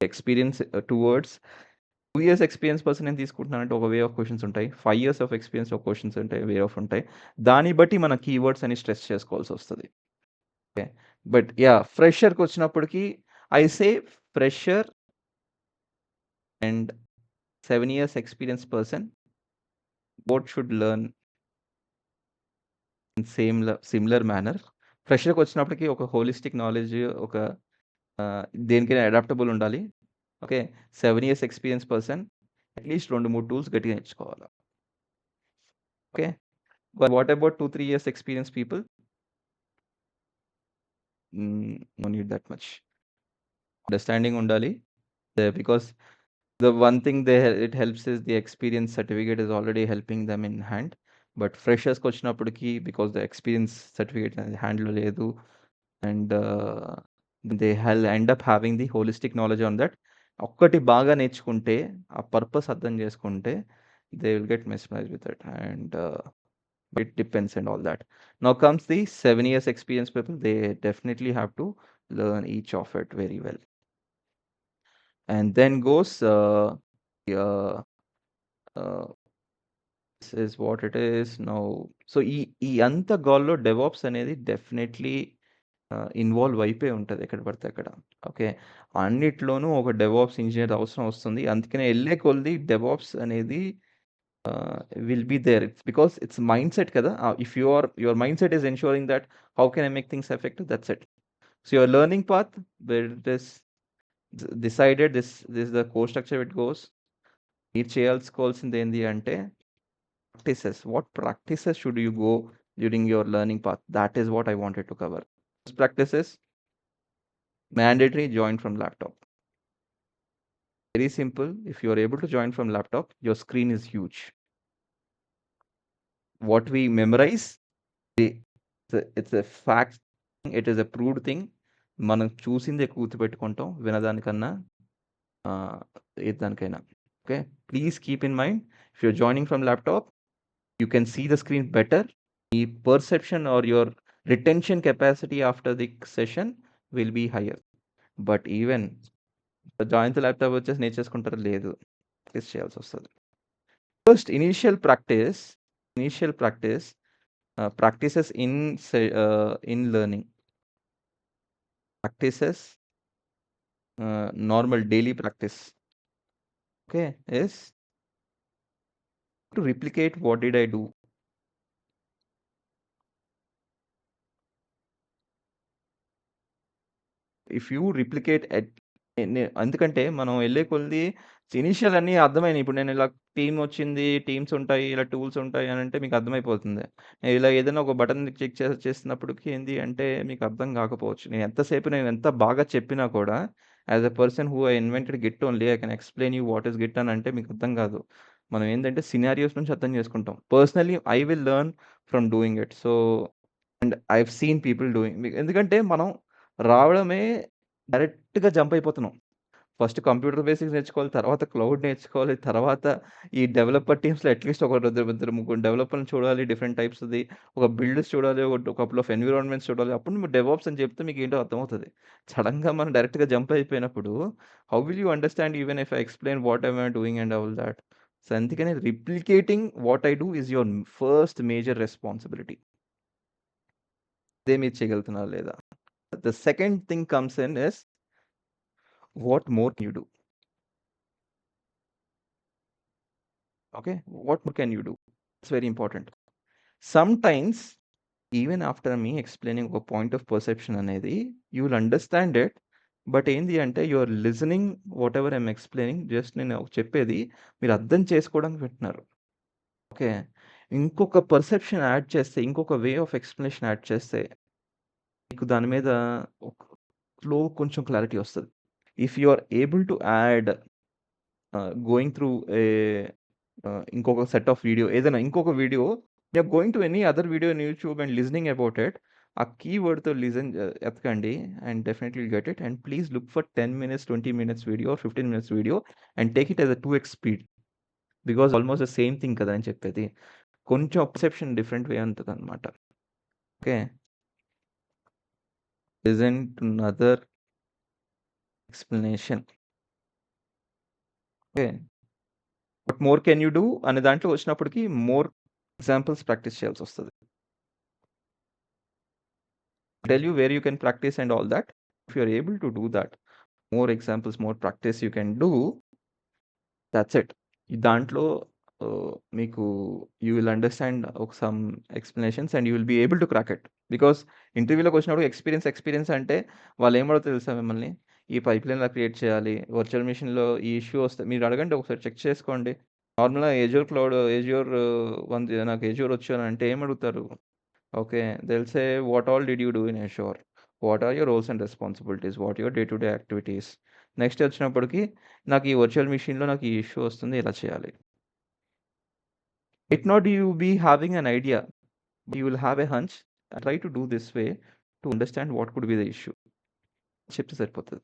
Experience towards 2 years experience person నేను తీసుకుంటున్నానంటే ఒక way of questions ఉంటాయి. 5 years of experience of questions ఉంటాయి. Way of ఉంటాయి. దాన్ని బట్టి మన keywords అని స్ట్రెస్ చేసుకోవాల్సొస్తది. ఓకే. But yeah! ఫ్రెషర్‌కొచ్చినప్పటికి I say fresher and 7 years experience person both should learn in similar manner. ఫ్రెషర్‌కొచ్చినప్పటికి ఒక హోలిస్టిక్ నాలెడ్జ్ ఒక దేనికైనా అడాప్టబుల్ ఉండాలి. Okay. 7 years experience person at least 2, 3 tools గట్టిగా నేర్చుకోవాల. Okay. But what about 2, 3 years experience people? No need that much. Understanding ఉండాలి. Because the one thing it helps is the experience certificate is already helping them in hand. But ఫ్రెషర్స్‌కొచ్చినప్పటికి because the experience certificate అనేది హ్యాండ్‌లో లేదు. And they end up having the holistic knowledge on that. ఒక్కటి బాగా నేర్చుకుంటే, ఆ purpose అర్థం చేసుకుంటే, they will get mesmerised with it. And it depends and all that. Now comes the 7 years experience people. They definitely have to learn each of it very well. And then goes uh, uh, this is what it is now. So ఈ అంత గాల్లో DevOps అనేది definitely involve అయిపోయి ఉంటది ఎక్కడ పడితే అక్కడ. Okay. అన్నిట్లోనూ ఒక డెవాప్స్ ఇంజినీర్ అవసరం వస్తుంది. అందుకనే ఎళ్ళే కొద్దీ డెవాప్స్ అనేది will be there. It's because it's mindset కదా. If your mindset is ensuring that how can I make things effective, that's it. So your learning path where it is decided, this is the course structure it goes. మీరు చేయాల్సుకోవాల్సింది ఏంది అంటే practices. What practices should you go during your learning path? That is what I wanted to cover. First practices, mandatory join from laptop. Very simple. If you are able to join from laptop, your screen is huge. What we memorize, it's a fact. It is a proved thing. మనం చూసిందే గుర్తుపెట్టుకుంటాం వినదానికన్నా దానికైనా. Okay. Please keep in mind if you're joining from laptop you can see the screen better. ఈ perception or your retention capacity after the session will be higher. But even join laptop వచ్చేసి నేర్చేసుకుంటారు లేదు, practice చేయాల్సి వస్తుంది. First initial practice practices in learning, practices normal daily practice, okay, is to replicate what did I do. If you replicate at ఎందుకంటే మనం వెళ్ళే కొద్దీ initial అన్నీ అర్థమైనాయి. ఇప్పుడు నేను ఇలా టీమ్ వచ్చింది, టీమ్స్ ఉంటాయి, ఇలా టూల్స్ ఉంటాయి అని అంటే మీకు అర్థమైపోతుంది. నేను ఇలా ఏదైనా ఒక బటన్ క్లిక్ చేస్తున్నప్పటికి ఏంది అంటే మీకు అర్థం కాకపోవచ్చు. నేను ఎంత బాగా చెప్పినా కూడా as a person who I invented Git only I can explain you what is Git అని అంటే మీకు అర్థం కాదు. మనం ఏందంటే సినారియోస్ నుంచి అర్థం చేసుకుంటాం. Personally I will learn from doing it. So and I have seen people doing. ఎందుకంటే మనం రావడమే డైరెక్ట్‌గా జంప్ అయిపోతున్నాం. ఫస్ట్ కంప్యూటర్ బేసిక్స్ నేర్చుకోవాలి. తర్వాత క్లౌడ్ నేర్చుకోవాలి. తర్వాత ఈ డెవలపర్ టీమ్స్‌లో అట్‌లీస్ట్ ఒక ఇద్దరు ముగ్గురు డెవలపర్‌ని చూడాలి. డిఫరెంట్ టైప్స్‌ది. ఒక బిల్డ్స్ చూడాలి. ఒక కపుల్ ఆఫ్ ఎన్విరాన్మెంట్స్ చూడాలి. అప్పుడు నువ్వు డెవాప్స్ అని చెప్తే మీకేంటో అర్థమవుతది. సడెన్‌గా మనం డైరెక్ట్‌గా జంప్ అయిపోయినప్పుడు how will you understand even if I explain what I am doing and all that. So, అందుకనే replicating what I do is your first major responsibility. ఇదే మీరు చేయగలుగుతున్నారా లేదా? The second thing comes in is what more can you do? Okay, what more can you do? It's very important. Sometimes, even after me explaining a point of perception అనేది, you will understand it. But ఏంది అంటే you are listening whatever I'm explaining. Just నేను చెప్పేది మీరు అర్థం చేసుకోవడానికి వింటున్నారు. Okay. ఇంకొక పర్సెప్షన్ యాడ్ చేస్తే, ఇంకొక వే ఆఫ్ ఎక్స్‌ప్లనేషన్ యాడ్ చేస్తే, మీకు దాని మీద కొంచెం క్లారిటీ వస్తది. If you are able to add going through a ఇంకొక సెట్ ఆఫ్ వీడియో ఏదైనా ఇంకొక video you're going to any other video in YouTube and listening about it. ఆ కీవర్డ్‌తో ఎతకండి and definitely will get it. And please look for 10 minutes, 20 minutes video or 15 minutes video and take it as a 2x speed. Because almost the same thing కదా అని చెప్పేది. కొంచెం perception different way ఉంటదనమాట. Okay. Listen to another explanation. Okay. What more can you do అనే దాంట్లో వచ్చినప్పటికి more examples practice చేయాల్సొస్తది. Tell you where you can practice and all that. If you are able to do that, more examples, more practice you can do. That's it. ఈ దాంట్లో మీకు you will understand some explanations and you will be able to crack it. Because ఇంటర్వ్యూలోకొచ్చినప్పుడు experience అంటే వాళ్ళేమడుగుతారో తెలుసా మిమ్మల్ని? ఈ pipeline ఎలా క్రియేట్ చేయాలి? వర్చువల్ మెషిన్‌లో ఈ ఇష్యూ వస్తే మీరు అడగండి, ఒకసారి చెక్ చేసుకోండి. నార్మల్‌గా నాకు ఎజ్యూర్ వచ్చు అని అంటే ఏమడుగుతారు? Okay. they'll say, "What all did you do in Azure? What are your roles and responsibilities? What are your day to day activities?" Next వచ్చినప్పటికి నాకు ఈ వర్చువల్ మెషిన్‌లో నాకు ఈ ఇష్యూ వస్తుంది. ఇలా చేయాలి. It not you be having an idea. You will have a hunch. Try to do this way to understand what could be the issue. చెప్తే సరిపోతది.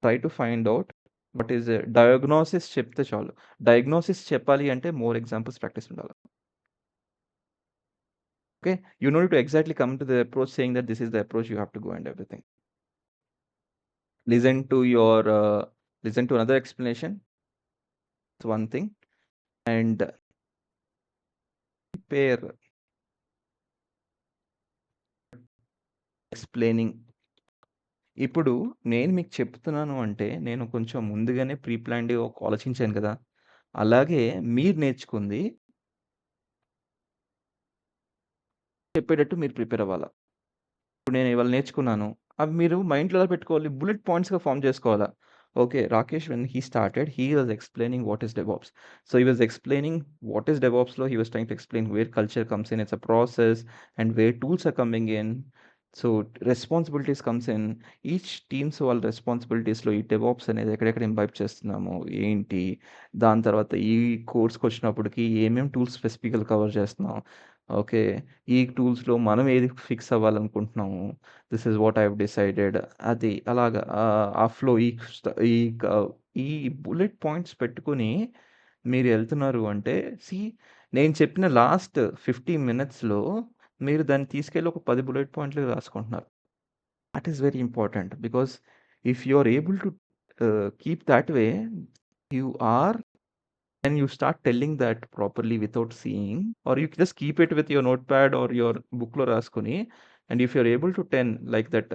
Try to find out what is diagnosis చెప్తే చాలు. Diagnosis చెప్పాలి అంటే more examples practice ఉండాలి. Okay. You know to exactly come to the approach saying that this is the approach you have to go and everything. Listen to your listen to another explanation. It's one thing. And prepare explaining. ఇప్పుడు నేను మీకు చెప్తున్నాను అంటే, నేను కొంచెం ముందుగానే pre ప్లాన్డ్‌గా ఆలోచించాను కదా! అలాగే మీరు నేర్చుకుంది చెప్పేటట్టు మీరు ప్రిపేర్ అవ్వాల. ఇప్పుడు నేను ఇవాళ నేర్చుకున్నాను. అవి మీరు మైండ్‌లో ఎలా పెట్టుకోవాలి? బుల్లెట్ పాయింట్స్‌గా ఫార్మ్ చేసుకోవాలా. Okay. Rakesh when he started, he was explaining what is DevOps. So, he was explaining what is డెవాప్స్‌లో he was trying to explain where culture comes in. It's a process and where tools are coming in. So, responsibilities comes in. Each teams వాళ్ళ రెస్పాన్సిబిలిటీస్‌లో ఈ DevOps అనేది ఎక్కడెక్కడ imbibe చేస్తున్నాము, ఏంటి? దాని తర్వాత ఈ కోర్స్‌కొచ్చినప్పటికి ఏమేం టూల్స్ స్పెసిఫికల్‌గా కవర్ చేస్తున్నాం. ఓకే. ఈ టూల్స్‌లో మనం ఏది ఫిక్స్ అవ్వాలనుకుంటున్నాము. This is what I have decided. అది అలాగా ఆ ఫ్లో ఈ క ఈ బుల్లెట్ పాయింట్స్ పెట్టుకొని మీరెళ్తున్నారు అంటే నేను చెప్పిన లాస్ట్ 50 మినిట్స్‌లో మీరు దాన్ని తీసుకెళ్ళి ఒక 10 బుల్లెట్ పాయింట్లు రాసుకుంటున్నారు. That is very important. Because if you are able to keep that way, you are and you start telling that properly without seeing, or you just keep it with your notepad or your book lo రాసుకొని, and if you're able to 10 like that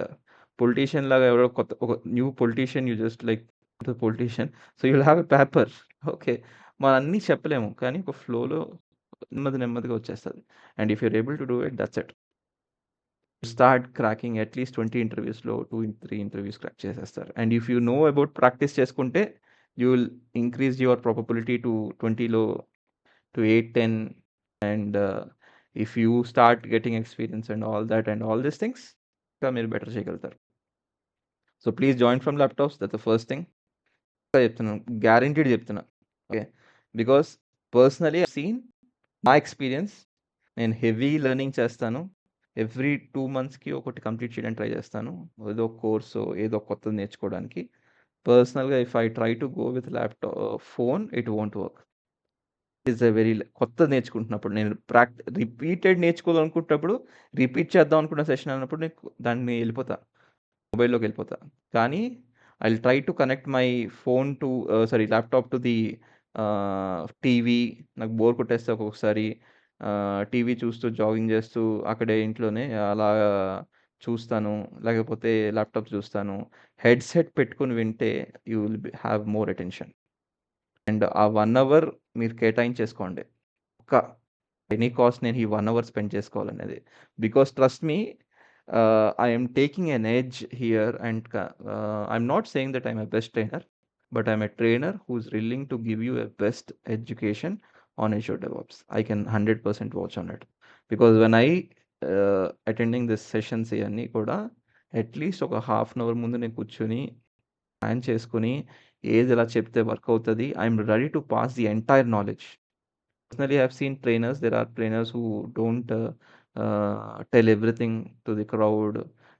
politician లాగా ఎవరో కొత్త ఒక new politician you just like the politician, so you'll have a paper. Okay. మనం అన్నీ చెప్పలేము కానీ ఒక ఫ్లోలో నెమ్మదిగా వచ్చేస్తుంది. And if you're able to do it, that's it. Start cracking at least 20 ఇంటర్వ్యూస్లో 2-3 ఇంటర్వ్యూస్ క్రాక్ చేసేస్తారు. And if you know about practice చేసుకుంటే you will increase your probability to 20 low to 8 10. And if you start getting experience and all that and all these things, మీరు better చేయగలుగుతారు. So please join from laptops. That the first thing చెప్తున్నాను, guaranteed చెప్తున్నా. Okay. Because personally scene నా experience, నేను heavy learning చేస్తాను. Every 2 మంత్స్కి ఒకటి complete చేయడానికి ట్రై చేస్తాను, ఏదో కోర్సు ఏదో కొత్తది నేర్చుకోవడానికి. పర్సనల్‌గా if I try to go with phone, it won't work. It's a very కొత్తది నేర్చుకుంటున్నప్పుడు, నేను రిపీటెడ్ నేర్చుకోవాలనుకున్నప్పుడు, రిపీట్ చేద్దాం అనుకున్న సెషన్ అన్నప్పుడు నేను దాన్ని వెళ్ళిపోతా. మొబైల్‌లోకి వెళ్ళిపోతా. కానీ I will try to connect my phone to laptop to the TV. నాకు బోర్ కొట్టేస్తే ఒక్కొక్కసారి టీవీ చూస్తూ, జాగింగ్ చేస్తూ అక్కడే ఇంట్లోనే అలా చూస్తాను. లేకపోతే ల్యాప్‌టాప్ చూస్తాను. హెడ్‌సెట్ పెట్టుకొని వింటే you will have more attention. And ఆ 1 అవర్ మీరు కేటాయించేసుకోండి. ఒక్క ఎనీ కాస్ట్ నేను ఈ 1 అవర్ స్పెండ్ చేసుకోవాలనేది. Because trust me, I am taking N edge here and I am not saying that I am a best trainer, but I am a trainer who is willing to give you a best education on Azure DevOps. I can 100% vouch on it. Because when I attending this sessions ఇయన్నీ కూడా at least ఒక half an hour ముందు నేను కూర్చొని plan చేసుకొని, ఏది ఎలా చెప్తే వర్క్ అవుతది. I'm ready to pass the entire knowledge. Personally, I've seen trainers. There are trainers who don't tell everything to the crowd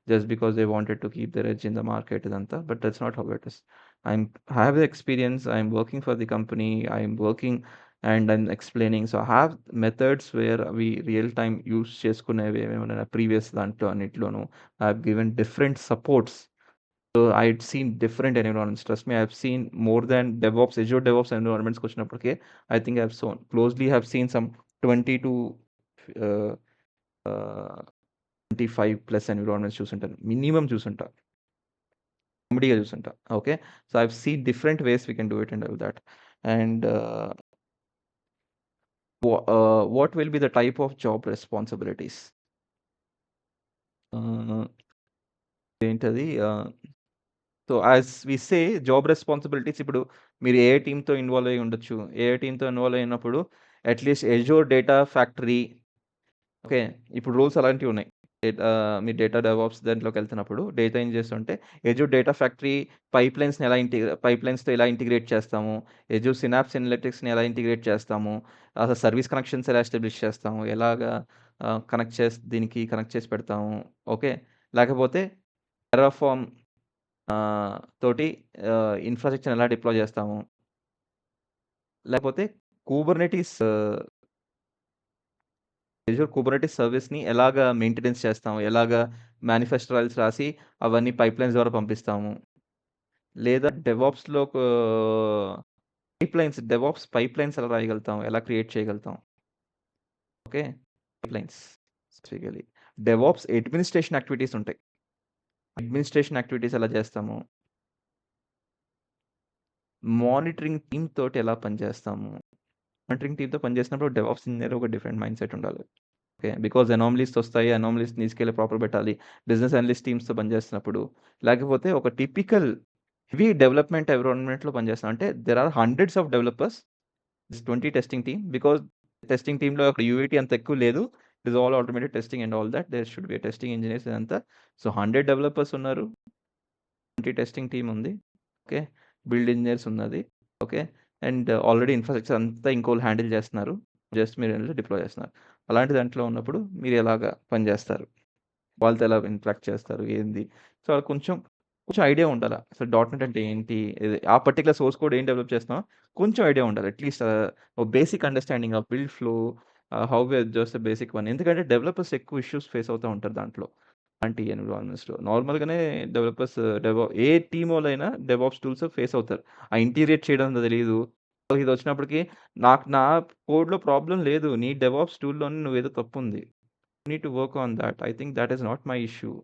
just because they wanted to keep their edge in the market ఇదంతా. But that's not how it is. I have the experience. I'm working for the company. I'm working and I'm explaining. So I have methods where we real time use చేసుకునేవి ఏమైనా previous దాంట్లో అన్నిట్లోనూ. I have given different supports so, I'd seen different environments. Trust me, I've seen more than DevOps, Azure DevOps environmentsకొచ్చినప్పటికే I think I've closely seen some 20 to uh, 25 plus environments చూసుంటాను. Minimum చూసుంటా. కామెడీగా చూసుంటా. Okay. So, I've seen different ways we can do it and all that. And what will be the type of job responsibilities? ఏంటది? So, as we say job responsibilities ఇప్పుడు మీరు ఏ టీమ్‌తో involve అయ్యి ఉండొచ్చు. ఏ టీమ్‌తో ఇన్వాల్వ్ అయినప్పుడు at least Azure data factory okay. ఇప్పుడు రూల్స్ అలాంటివున్నాయి. మీరు డేటా డెవాప్స్ దాంట్లోకెళ్తున్నప్పుడు డేటా ఏం చేస్తుంటే ఎజూర్ డేటా ఫ్యాక్టరీ పైప్‌లైన్స్‌తో ఎలా ఇంటిగ్రేట్ చేస్తాము, ఎజూర్ సినాప్స్ అనలిటిక్స్‌ని ఎలా ఇంటిగ్రేట్ చేస్తాము, అసలు సర్వీస్ కనెక్షన్స్ ఎలా ఎస్టాబ్లిష్ చేస్తాము, ఎలాగా దీనికి కనెక్ట్ చేసి పెడతాము. ఓకే. లేకపోతే టెర్రాఫార్మ్ తోటి ఇన్‌ఫ్రాస్ట్రక్చర్‌ని ఎలా డిప్లాయ్ చేస్తాము. లేకపోతే కుబర్నెటీస్ అజూర్ కుబర్నెటీస్ సర్వీస్‌ని ఎలాగా మెయింటెనెన్స్ చేస్తాము, ఎలాగా మేనిఫెస్టోరల్స్ రాసి అవన్నీ పైప్‌లైన్స్ ద్వారా పంపిస్తాము. లేదా డెవాప్స్ పైప్‌లైన్స్ ఎలా రాయగలుగుతాం, ఎలా క్రియేట్ చేయగలుగుతాం. Okay. Pipelines specifically. DevOps administration activities ఉంటాయి. అడ్మినిస్ట్రేషన్ యాక్టివిటీస్ ఎలా చేస్తాము. మానిటరింగ్ టీమ్ తోటి ఎలా పనిచేస్తాము. మానిటరింగ్ టీమ్‌తో పనిచేసినప్పుడు డెవాప్స్ ఇంజినీర్ ఒక డిఫరెంట్ మైండ్‌సెట్ ఉండాలి. ఓకే. బికాజ్ అనామలీస్ వస్తాయి. అనామలీస్‌ని తీసుకెళ్ళి ప్రాపర్ పెట్టాలి. బిజినెస్ అనలిస్ట్ టీమ్స్‌తో పనిచేస్తున్నప్పుడు. లేకపోతే ఒక టిపికల్ హెవీ డెవలప్‌మెంట్ ఎన్విరాన్మెంట్‌లో పనిచేస్తాం. అంటే there are hundreds of developers. 20 testing team. Because testing టీమ్‌లో అక్కడ యూఏటీ అంత ఎక్కువ లేదు. It is all automated testing and all that. There should be testing engineers ఇదంతా. సో, 100 డెవలపర్స్ ఉన్నారు. 20 టెస్టింగ్ టీమ్ ఉంది. ఓకే. బిల్డ్ ఇంజినీర్స్ ఉన్నది. ఓకే. అండ్ ఆల్రెడీ ఇన్‌ఫ్రాస్ట్రక్చర్ అంతా ఇంకోళ్ళు హ్యాండిల్ చేస్తున్నారు. జస్ట్ మీరు వెళ్లి డిప్లాయ్ చేస్తున్నారు. అలాంటి దాంట్లో ఉన్నప్పుడు మీరు ఎలాగా పనిచేస్తారు? వాళ్ళతో ఎలా ఇంటరాక్ట్ చేస్తారు? ఏంది? సో, కొంచెం ఐడియా ఉండాల. అసలు డాట్ నెట్ అంటే ఏంటి? ఆ పర్టిక్యులర్ సోర్స్ కోడ్ ఏం డెవలప్ చేస్తున్నామో కొంచెం ఐడియా ఉండాలి. అట్‌లీస్ట్ ఓ basic understanding of build flow, how we adjust the basic one. ఎందుకంటే డెవలపర్స్ ఎక్కువ ఇష్యూస్ ఫేస్ అవుతా ఉంటారు దాంట్లో. అలాంటి ఎన్విరాన్మెంట్స్‌లో. నార్మల్‌గానే డెవలపర్స్ ఏ టీమోళ్ళైనా డెవాప్స్ టూల్స్ ఫేస్ అవుతారు. ఆ ఇంటిగ్రేట్ చేయడం తెలీదు. ఇదొచ్చినప్పటికి నా కోడ్‌లో ప్రాబ్లమ్ లేదు. నీ డెవాప్స్ టూల్‌లోనే నువ్వేదో తప్పుంది. Need to work on that. I think that is not my issue.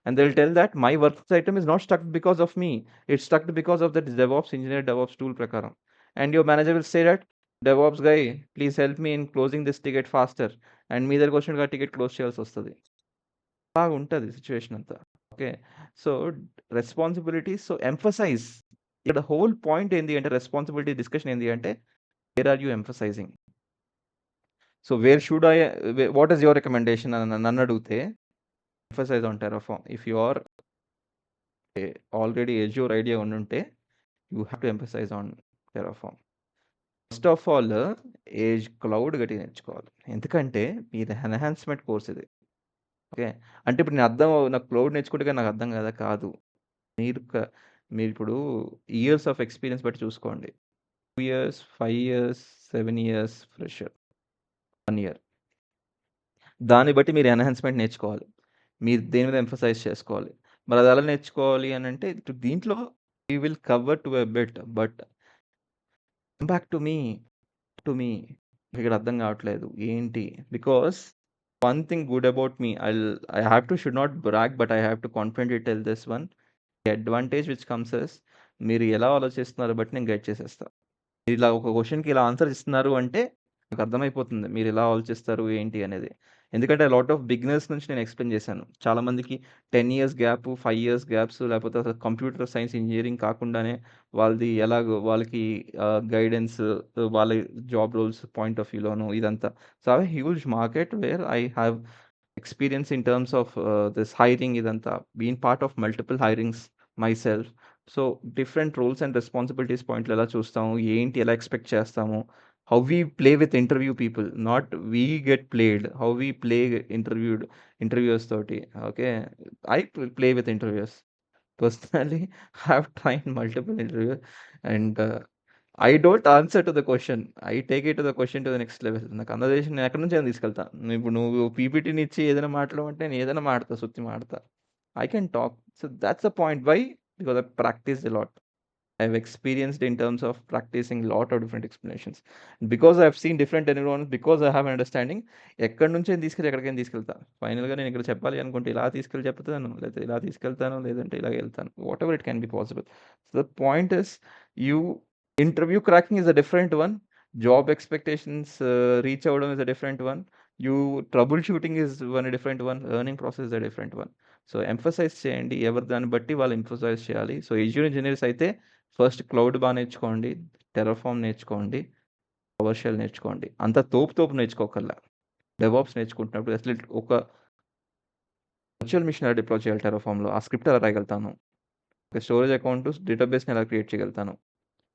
And they'll tell that my work item is not stuck because of me. It's stuck because of the DevOps engineer, DevOps tool prakaram. And your manager will say that, DevOps guy, please help me in closing this ticket faster. And మీ దగ్గరకు వచ్చినట్టుగా ticket close చేయాల్సి వస్తుంది. బాగా ఉంటుంది situation అంతా. Okay. So, responsibilities so emphasize ఇక్కడ whole point ఏంది అంటే రెస్పాన్సిబిలిటీ డిస్కషన్ ఏంది అంటే where are you emphasizing? So, where should I what is your recommendation అని నన్ను అడిగితే emphasize on Terraform. If you are already Azure idea ఉండుంటే, you have to emphasize on Terraform. First of all cloud గట్టిగా నేర్చుకోవాలి. ఎందుకంటే మీది enhancement course ఇది. Okay. అంటే ఇప్పుడు నాకు క్లౌడ్ నేర్చుకుంటే గాని నాకు అర్థం కాదా? కాదు. మీరు క మీరిప్పుడు ఇయర్స్ ఆఫ్ ఎక్స్‌పీరియన్స్ బట్టి చూసుకోండి. 2 years, 5 years, 7 years fresher. 1 year. దాన్ని బట్టి మీరు ఎన్హాన్స్‌మెంట్ నేర్చుకోవాలి. మీరు దేని మీద ఎంఫసైజ్ చేసుకోవాలి. మరి అది ఎలా నేర్చుకోవాలి అనంటే దీంట్లో we will cover to a bit but come back to me ఇక్కడ అర్థం కావట్లేదు. ఏంటి? Because one thing good about me I have to should not brag but I have to confidently tell this one. The advantage which comes is మీరు ఎలా ఆలోచిస్తున్నారో బట్టి నేను guide చేసేస్తా. ఇలా ఒక క్వెషన్‌కి ఇలా ఆన్సర్ ఇస్తున్నారు అంటే నాకు అర్థమైపోతుంది. మీరు ఎలా ఆలోచిస్తారు ఏంటి అనేది. ఎందుకంటే లాట్ ఆఫ్ బిగినర్స్ నుంచి నేను ఎక్స్‌ప్లెయిన్ చేశాను. చాలామందికి 10 ఇయర్స్ గ్యాప్, 5 ఇయర్స్ గ్యాప్స్ లేకపోతే అసలు కంప్యూటర్ సైన్స్ ఇంజినీరింగ్ కాకుండానే వాళ్ళకి గైడెన్స్ వాళ్ళ జాబ్ రోల్స్ పాయింట్ ఆఫ్ వ్యూలోను ఇదంతా. So, I have a huge market where I have experience in terms of this hiring ఇదంతా. Been part of multiple hirings myself. So, different roles and responsibilities పాయింట్లు ఎలా చూస్తాము? ఏంటి? ఎలా expect చేస్తాము? How we play with interview people. Not we get played. How we play interviewers తోటి. Okay. I play with interviewers. Personally I have tried multiple interviews and I don't answer to the question. I take it to the question to the next level. నా conversation నేను ఎక్కడి నుంచైనా తీసుకెళ్తా. నువ్వు పీపీటీని ఇచ్చి ఏదైనా మాట్లాడమంటే నేను ఏదైనా మాడతా. సుత్తి మాడతా. I can talk. So, that's the point. Why? because I practiced a lot. I've experienced in terms of practicing lot of different explanations. Because I've seen different environments, because I have an understanding, ఎక్కడి నుంచి తీసుకెళ్ళి ఎక్కడికైనా తీసుకెళ్తా. ఫైనల్‌గా నేను ఇక్కడ చెప్పాలి అనుకుంటే ఇలా తీసుకెళ్ళి చెప్తాను, లేతే ఇలా తీసుకెళ్తాను, లేదంటే ఇలాగ ఎళ్తాను. Whatever it can be possible. So the point is you interview cracking is a different one. Job expectations reach అవ్వడం is a different one. You troubleshooting is one different one. Learning process is a different one. So emphasize చేయండి. ఎవరు దాన్ని బట్టి వాళ్ళు emphasize చేయాలి. So Azure engineers అయితే first cloud బాగా నేర్చుకోండి, టెర్రఫార్మ్ నేర్చుకోండి, పవర్ షెల్ నేర్చుకోండి. అంత తోపు నేర్చుకోకల్లా. డెవాప్స్ నేర్చుకుంటున్నప్పుడు అసలు ఒక వర్చువల్ మిషన్ ఎలా డిప్లాయ్ చేయాలి టెర్రఫార్మ్‌లో, ఆ స్క్రిప్ట్ ఎలా రాయగలుగుతాను, ఒక స్టోరేజ్ అకౌంట్ డేటాబేస్‌ని ఎలా క్రియేట్ చేయగలుగుతాను,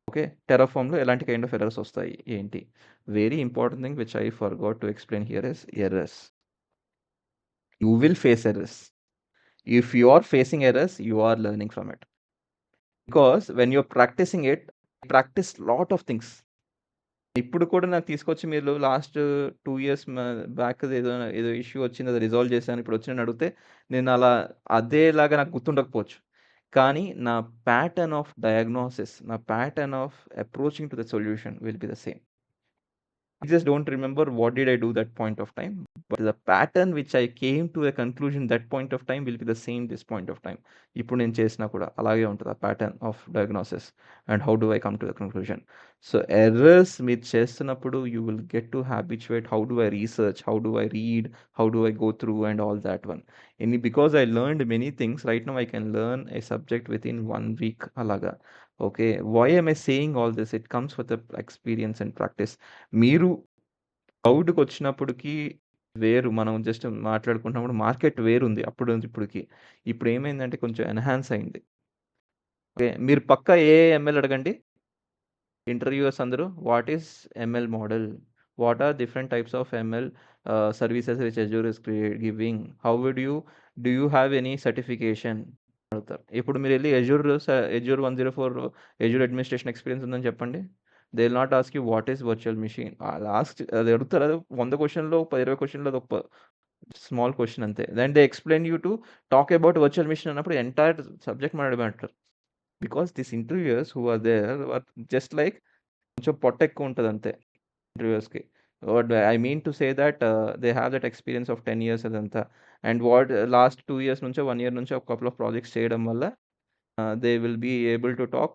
ఓకే. టెర్రఫార్మ్‌లో ఎలాంటి కైండ్ ఆఫ్ ఎర్రర్స్ వస్తాయి ఏంటి. Very important thing which I forgot to explain here is errors. You will face errors. If you are facing errors, you are learning from it. Because when you are practicing it, practice lot of things. ఇప్పుడు కూడా నాకు తీసుకొచ్చి మీరు last 2 years back ఏదో issue వచ్చింది. అది resolve చేశాను. ఇప్పుడు వచ్చి నన్ను అడిగితే నేను అలా అదేలాగా నాకు గుర్తుండకపోవచ్చు. కానీ నా ప్యాటర్న్ ఆఫ్ డయాగ్నోసిస్, నా pattern of approaching to the solution will be the same. I just don't remember what did I do that point of time, but the pattern which I came to a conclusion that point of time will be the same this point of time. ఇప్పుడు నేను చేసినా కూడా అలాగే ఉంటుంది ఆ pattern of diagnosis and how do I come to the conclusion. So errors మీరు చేస్తున్నప్పుడు you will get to habituate how do I research, how do I read, how do I go through and all that one. Because I learned many things right now I can learn a subject with in 1 week అలాగా. Okay, why am I saying all this? It comes with the experience and practice. మీరు క్లౌడ్‌కొచ్చినప్పటికి వేరు. మనం just మాట్లాడుకుంటున్నప్పుడు market వేరుంది అప్పుడు నుంచి ఇప్పటికి. ఇప్పుడేమైందంటే కొంచెం enhance అయింది. Okay. మీరు పక్కా ఎంఎల్ అడగండి. ఇంటర్వ్యూయర్స్ అందరూ what is ML model? What are different types of ML services which Azure is giving? How would you do you have any certification అడుగుతారు. ఇప్పుడు మీరెళ్లి అజూర్ 104 అజూర్ అడ్మినిస్ట్రేషన్ ఎక్స్‌పీరియన్స్ ఉందని చెప్పండి. They will not ask you what is virtual machine. అది అడుగుతారు. అది 100 క్వెషన్‌లో 20 క్వెషన్‌లో అదొక స్మాల్ క్వెషన్ అంతే. Then they explain you to talk about virtual machine అన్నప్పుడు ఎంటైర్ సబ్జెక్ట్ మాట్లాడమంటారు. Because this interviewers who are there are just like కొంచెం పొట్టెక్కువుంటది అంతే ఇంటర్వ్యూయర్స్‌కి. What I mean to say that they have that experience of 10 years అదంతా. And last 2 years నుంచో, 1 year నుంచో ఒక కపుల్ ఆఫ్ ప్రాజెక్ట్స్ చేయడం వల్ల they will be able to talk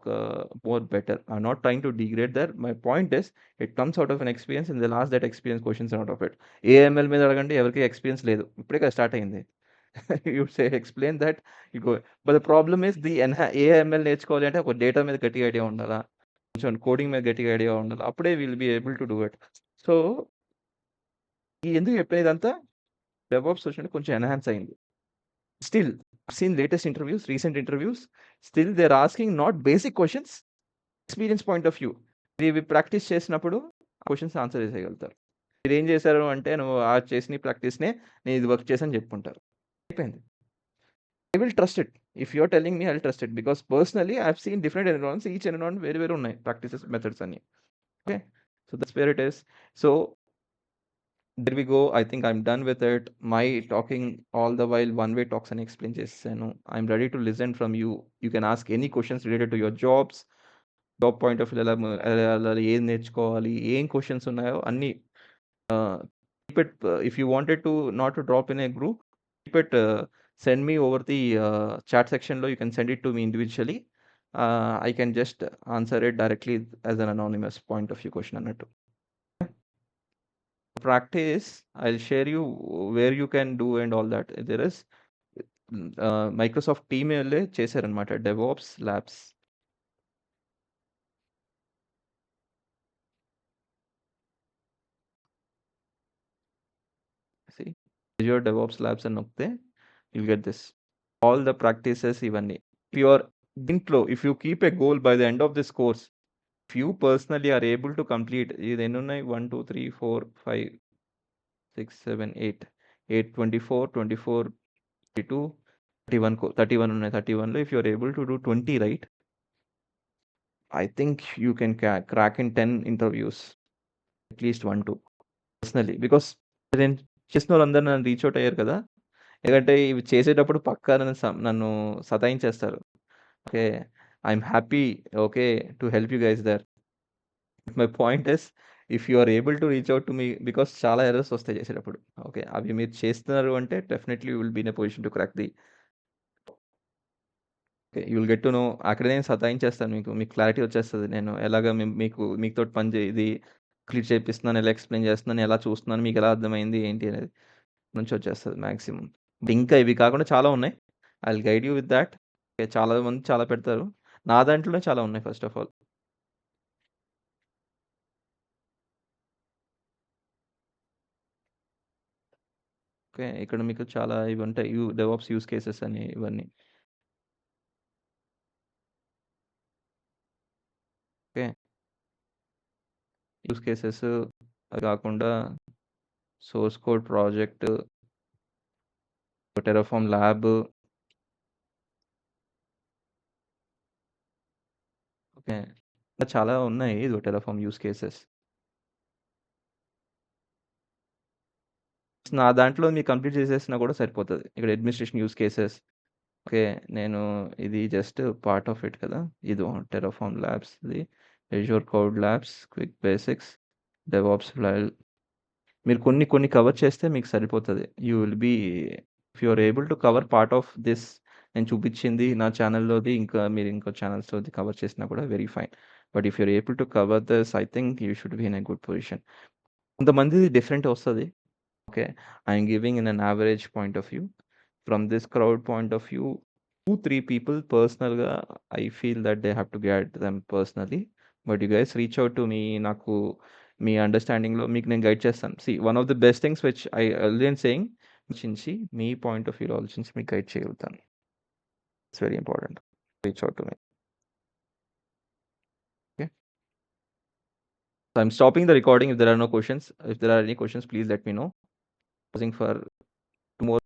more better. I'm not trying to degrade that. My point is, it comes out of an experience and they'll ask that experience questions out of it. AML మీద అడగండి, ఎవరికి experience లేదు. ఇప్పుడే కదా start అయింది. You say explain that you go. But the problem is AML నేర్చుకోవాలి అంటే ఒక డేటా మీద గట్టిగా ఐడియా ఉండాలా, కొంచెం కోడింగ్ మీద గట్టిగా ఐడియా ఉండాలి. అప్పుడే will be able to do it. So ఎందుకు చెప్పేది ఇదంతా, డెవాప్స్ వచ్చినట్టు కొంచెం ఎన్హాన్స్ అయింది. Still, I've seen latest interviews, recent interviews, still they're asking not basic questions, experience point of view. ఇవి ప్రాక్టీస్ చేసినప్పుడు క్వెషన్స్ ఆన్సర్ చేసేయగలుగుతారు. మీరేం చేశారు అంటే, నువ్వు ఆ చేసిన ప్రాక్టీస్‌నే నేను ఇది వర్క్ చేశాను చెప్పుకుంటారు. అయిపోయింది. I will trust it. If you are telling me I will trust it. Because personally I have seen different environments. Each environment వేరు వేరు ఉన్నాయి ప్రాక్టీసెస్, మెథడ్స్ అన్నీ. Okay. So that's where it is. So there we go. I think I'm done with it. My talking all the while one-way talks and explain చేసేసాను. I'm ready to listen from you. You can ask any questions related to your jobs. Job point of view ఎలా వెళ్ళాలి, ఏం నేర్చుకోవాలి, ఏం questions ఉన్నాయో అన్నీ keep it. If you wanted to not to drop in a group, keep it, send me over the chat సెక్షన్‌లో. You can send it to me individually. I can just answer it directly as an anonymous point of view question అన్నట్టు. Practice, I'll share you where you can do and all that. There is Microsoft team వెళ్ళే చేశారనమాట DevOps labs. Azure DevOps Labs అని నొక్కితే you'll get this. All the practices ఇవన్నీ. If you are దీంట్లో, if you keep a goal by the end of this course, if you personally are able to complete, ఇది ఎన్ని ఉన్నాయి, 1 2 3 4 5 6 7 8 8 24 24 32 31 ఉన్నాయి. 31లో if you are able to do 20 right, I think you can crack in 10 interviews, at least 1 2 personally. Because నేను చేసిన వాళ్ళందరూ నన్ను reach out అయ్యారు కదా. ఎందుకంటే ఇవి చేసేటప్పుడు పక్కా నన్ను సతాయించేస్తారు. Okay. I'm happy okay to help you guys there. My point is if you are able to reach out to me because చాలా ఎర్రర్స్ వస్తాయి చేసేటప్పుడు. ఓకే. అవి మీరు చేస్తున్నారు అంటే definitely you will be in a position to crack the okay. You will get to know అక్కడ నేను సతాయించేస్తాను మీకు. మీకు క్లారిటీ వచ్చేస్తది. నేను ఎలాగా మీతోటి పని ఇది కంప్లీట్ చేపిస్తున్నాను, ఎలా ఎక్స్‌ప్లెయిన్ చేస్తున్నాను, ఎలా చూస్తున్నాను, మీకెలా అర్థమైంది ఏంటి అనేది నుంచి వచ్చేస్తది మాక్సిమం. ఇంకా ఇవి కాకుండా చాలా ఉన్నాయి. I will guide you with thought. Okay. చాలా మంది చాలా పెడతారు. నా దాంట్లోనే చాలా ఉన్నాయి ఫస్ట్ ఆఫ్ ఆల్. ఓకే. ఇక్కడ మీకు చాలా ఇవి ఉంటాయి. డెవాప్స్ యూజ్ కేసెస్ అని ఇవన్నీ. ఓకే. యూజ్ కేసెస్ అది కాకుండా source code project, Terraform lab okay. ఇంకా చాలా ఉన్నాయి టెర్రాఫార్మ్ యూజ్ కేసెస్. నా దాంట్లో మీరు కంప్లీట్ చేసేసినా కూడా సరిపోతది. ఇక్కడ అడ్మినిస్ట్రేషన్ యూజ్ కేసెస్ ఓకే. నేను ఇది జస్ట్ పార్ట్ ఆఫ్ ఇట్ కదా! టెర్రాఫార్మ్ ల్యాబ్స్‌ది, Azure cloud labs, quick basics, DevOps మీరు కొన్ని కొన్ని కవర్ చేస్తే మీకు సరిపోతది. You will be if you are able to cover part of this నేను చూపించింది నా ఛానెల్‌లోది ఇంకా మీరు ఇంకో ఛానెల్స్‌లోది కవర్ చేసినా కూడా very fine. But if you are able to cover this I think you should be in a good position. కొంతమందిది different వస్తది. Okay. I'm giving in an average point of view. From this crowd point of view 2, 3 people పర్సనల్‌గా I feel that they have to guide them personally. But you guys reach out to me నాకు మీ అండర్‌స్టాండింగ్‌లో మీకు నేను guide చేస్తాను. One of the best things which I always saying ఆలోచించి మీ point of వ్యూలో ఆలోచించి మీకు గైడ్ చేయగలుగుతాను. It's very important. Reach out to me. Okay. So, I'm stopping the recording if there are no questions. If there are any questions please let me know. Pausing for 2 more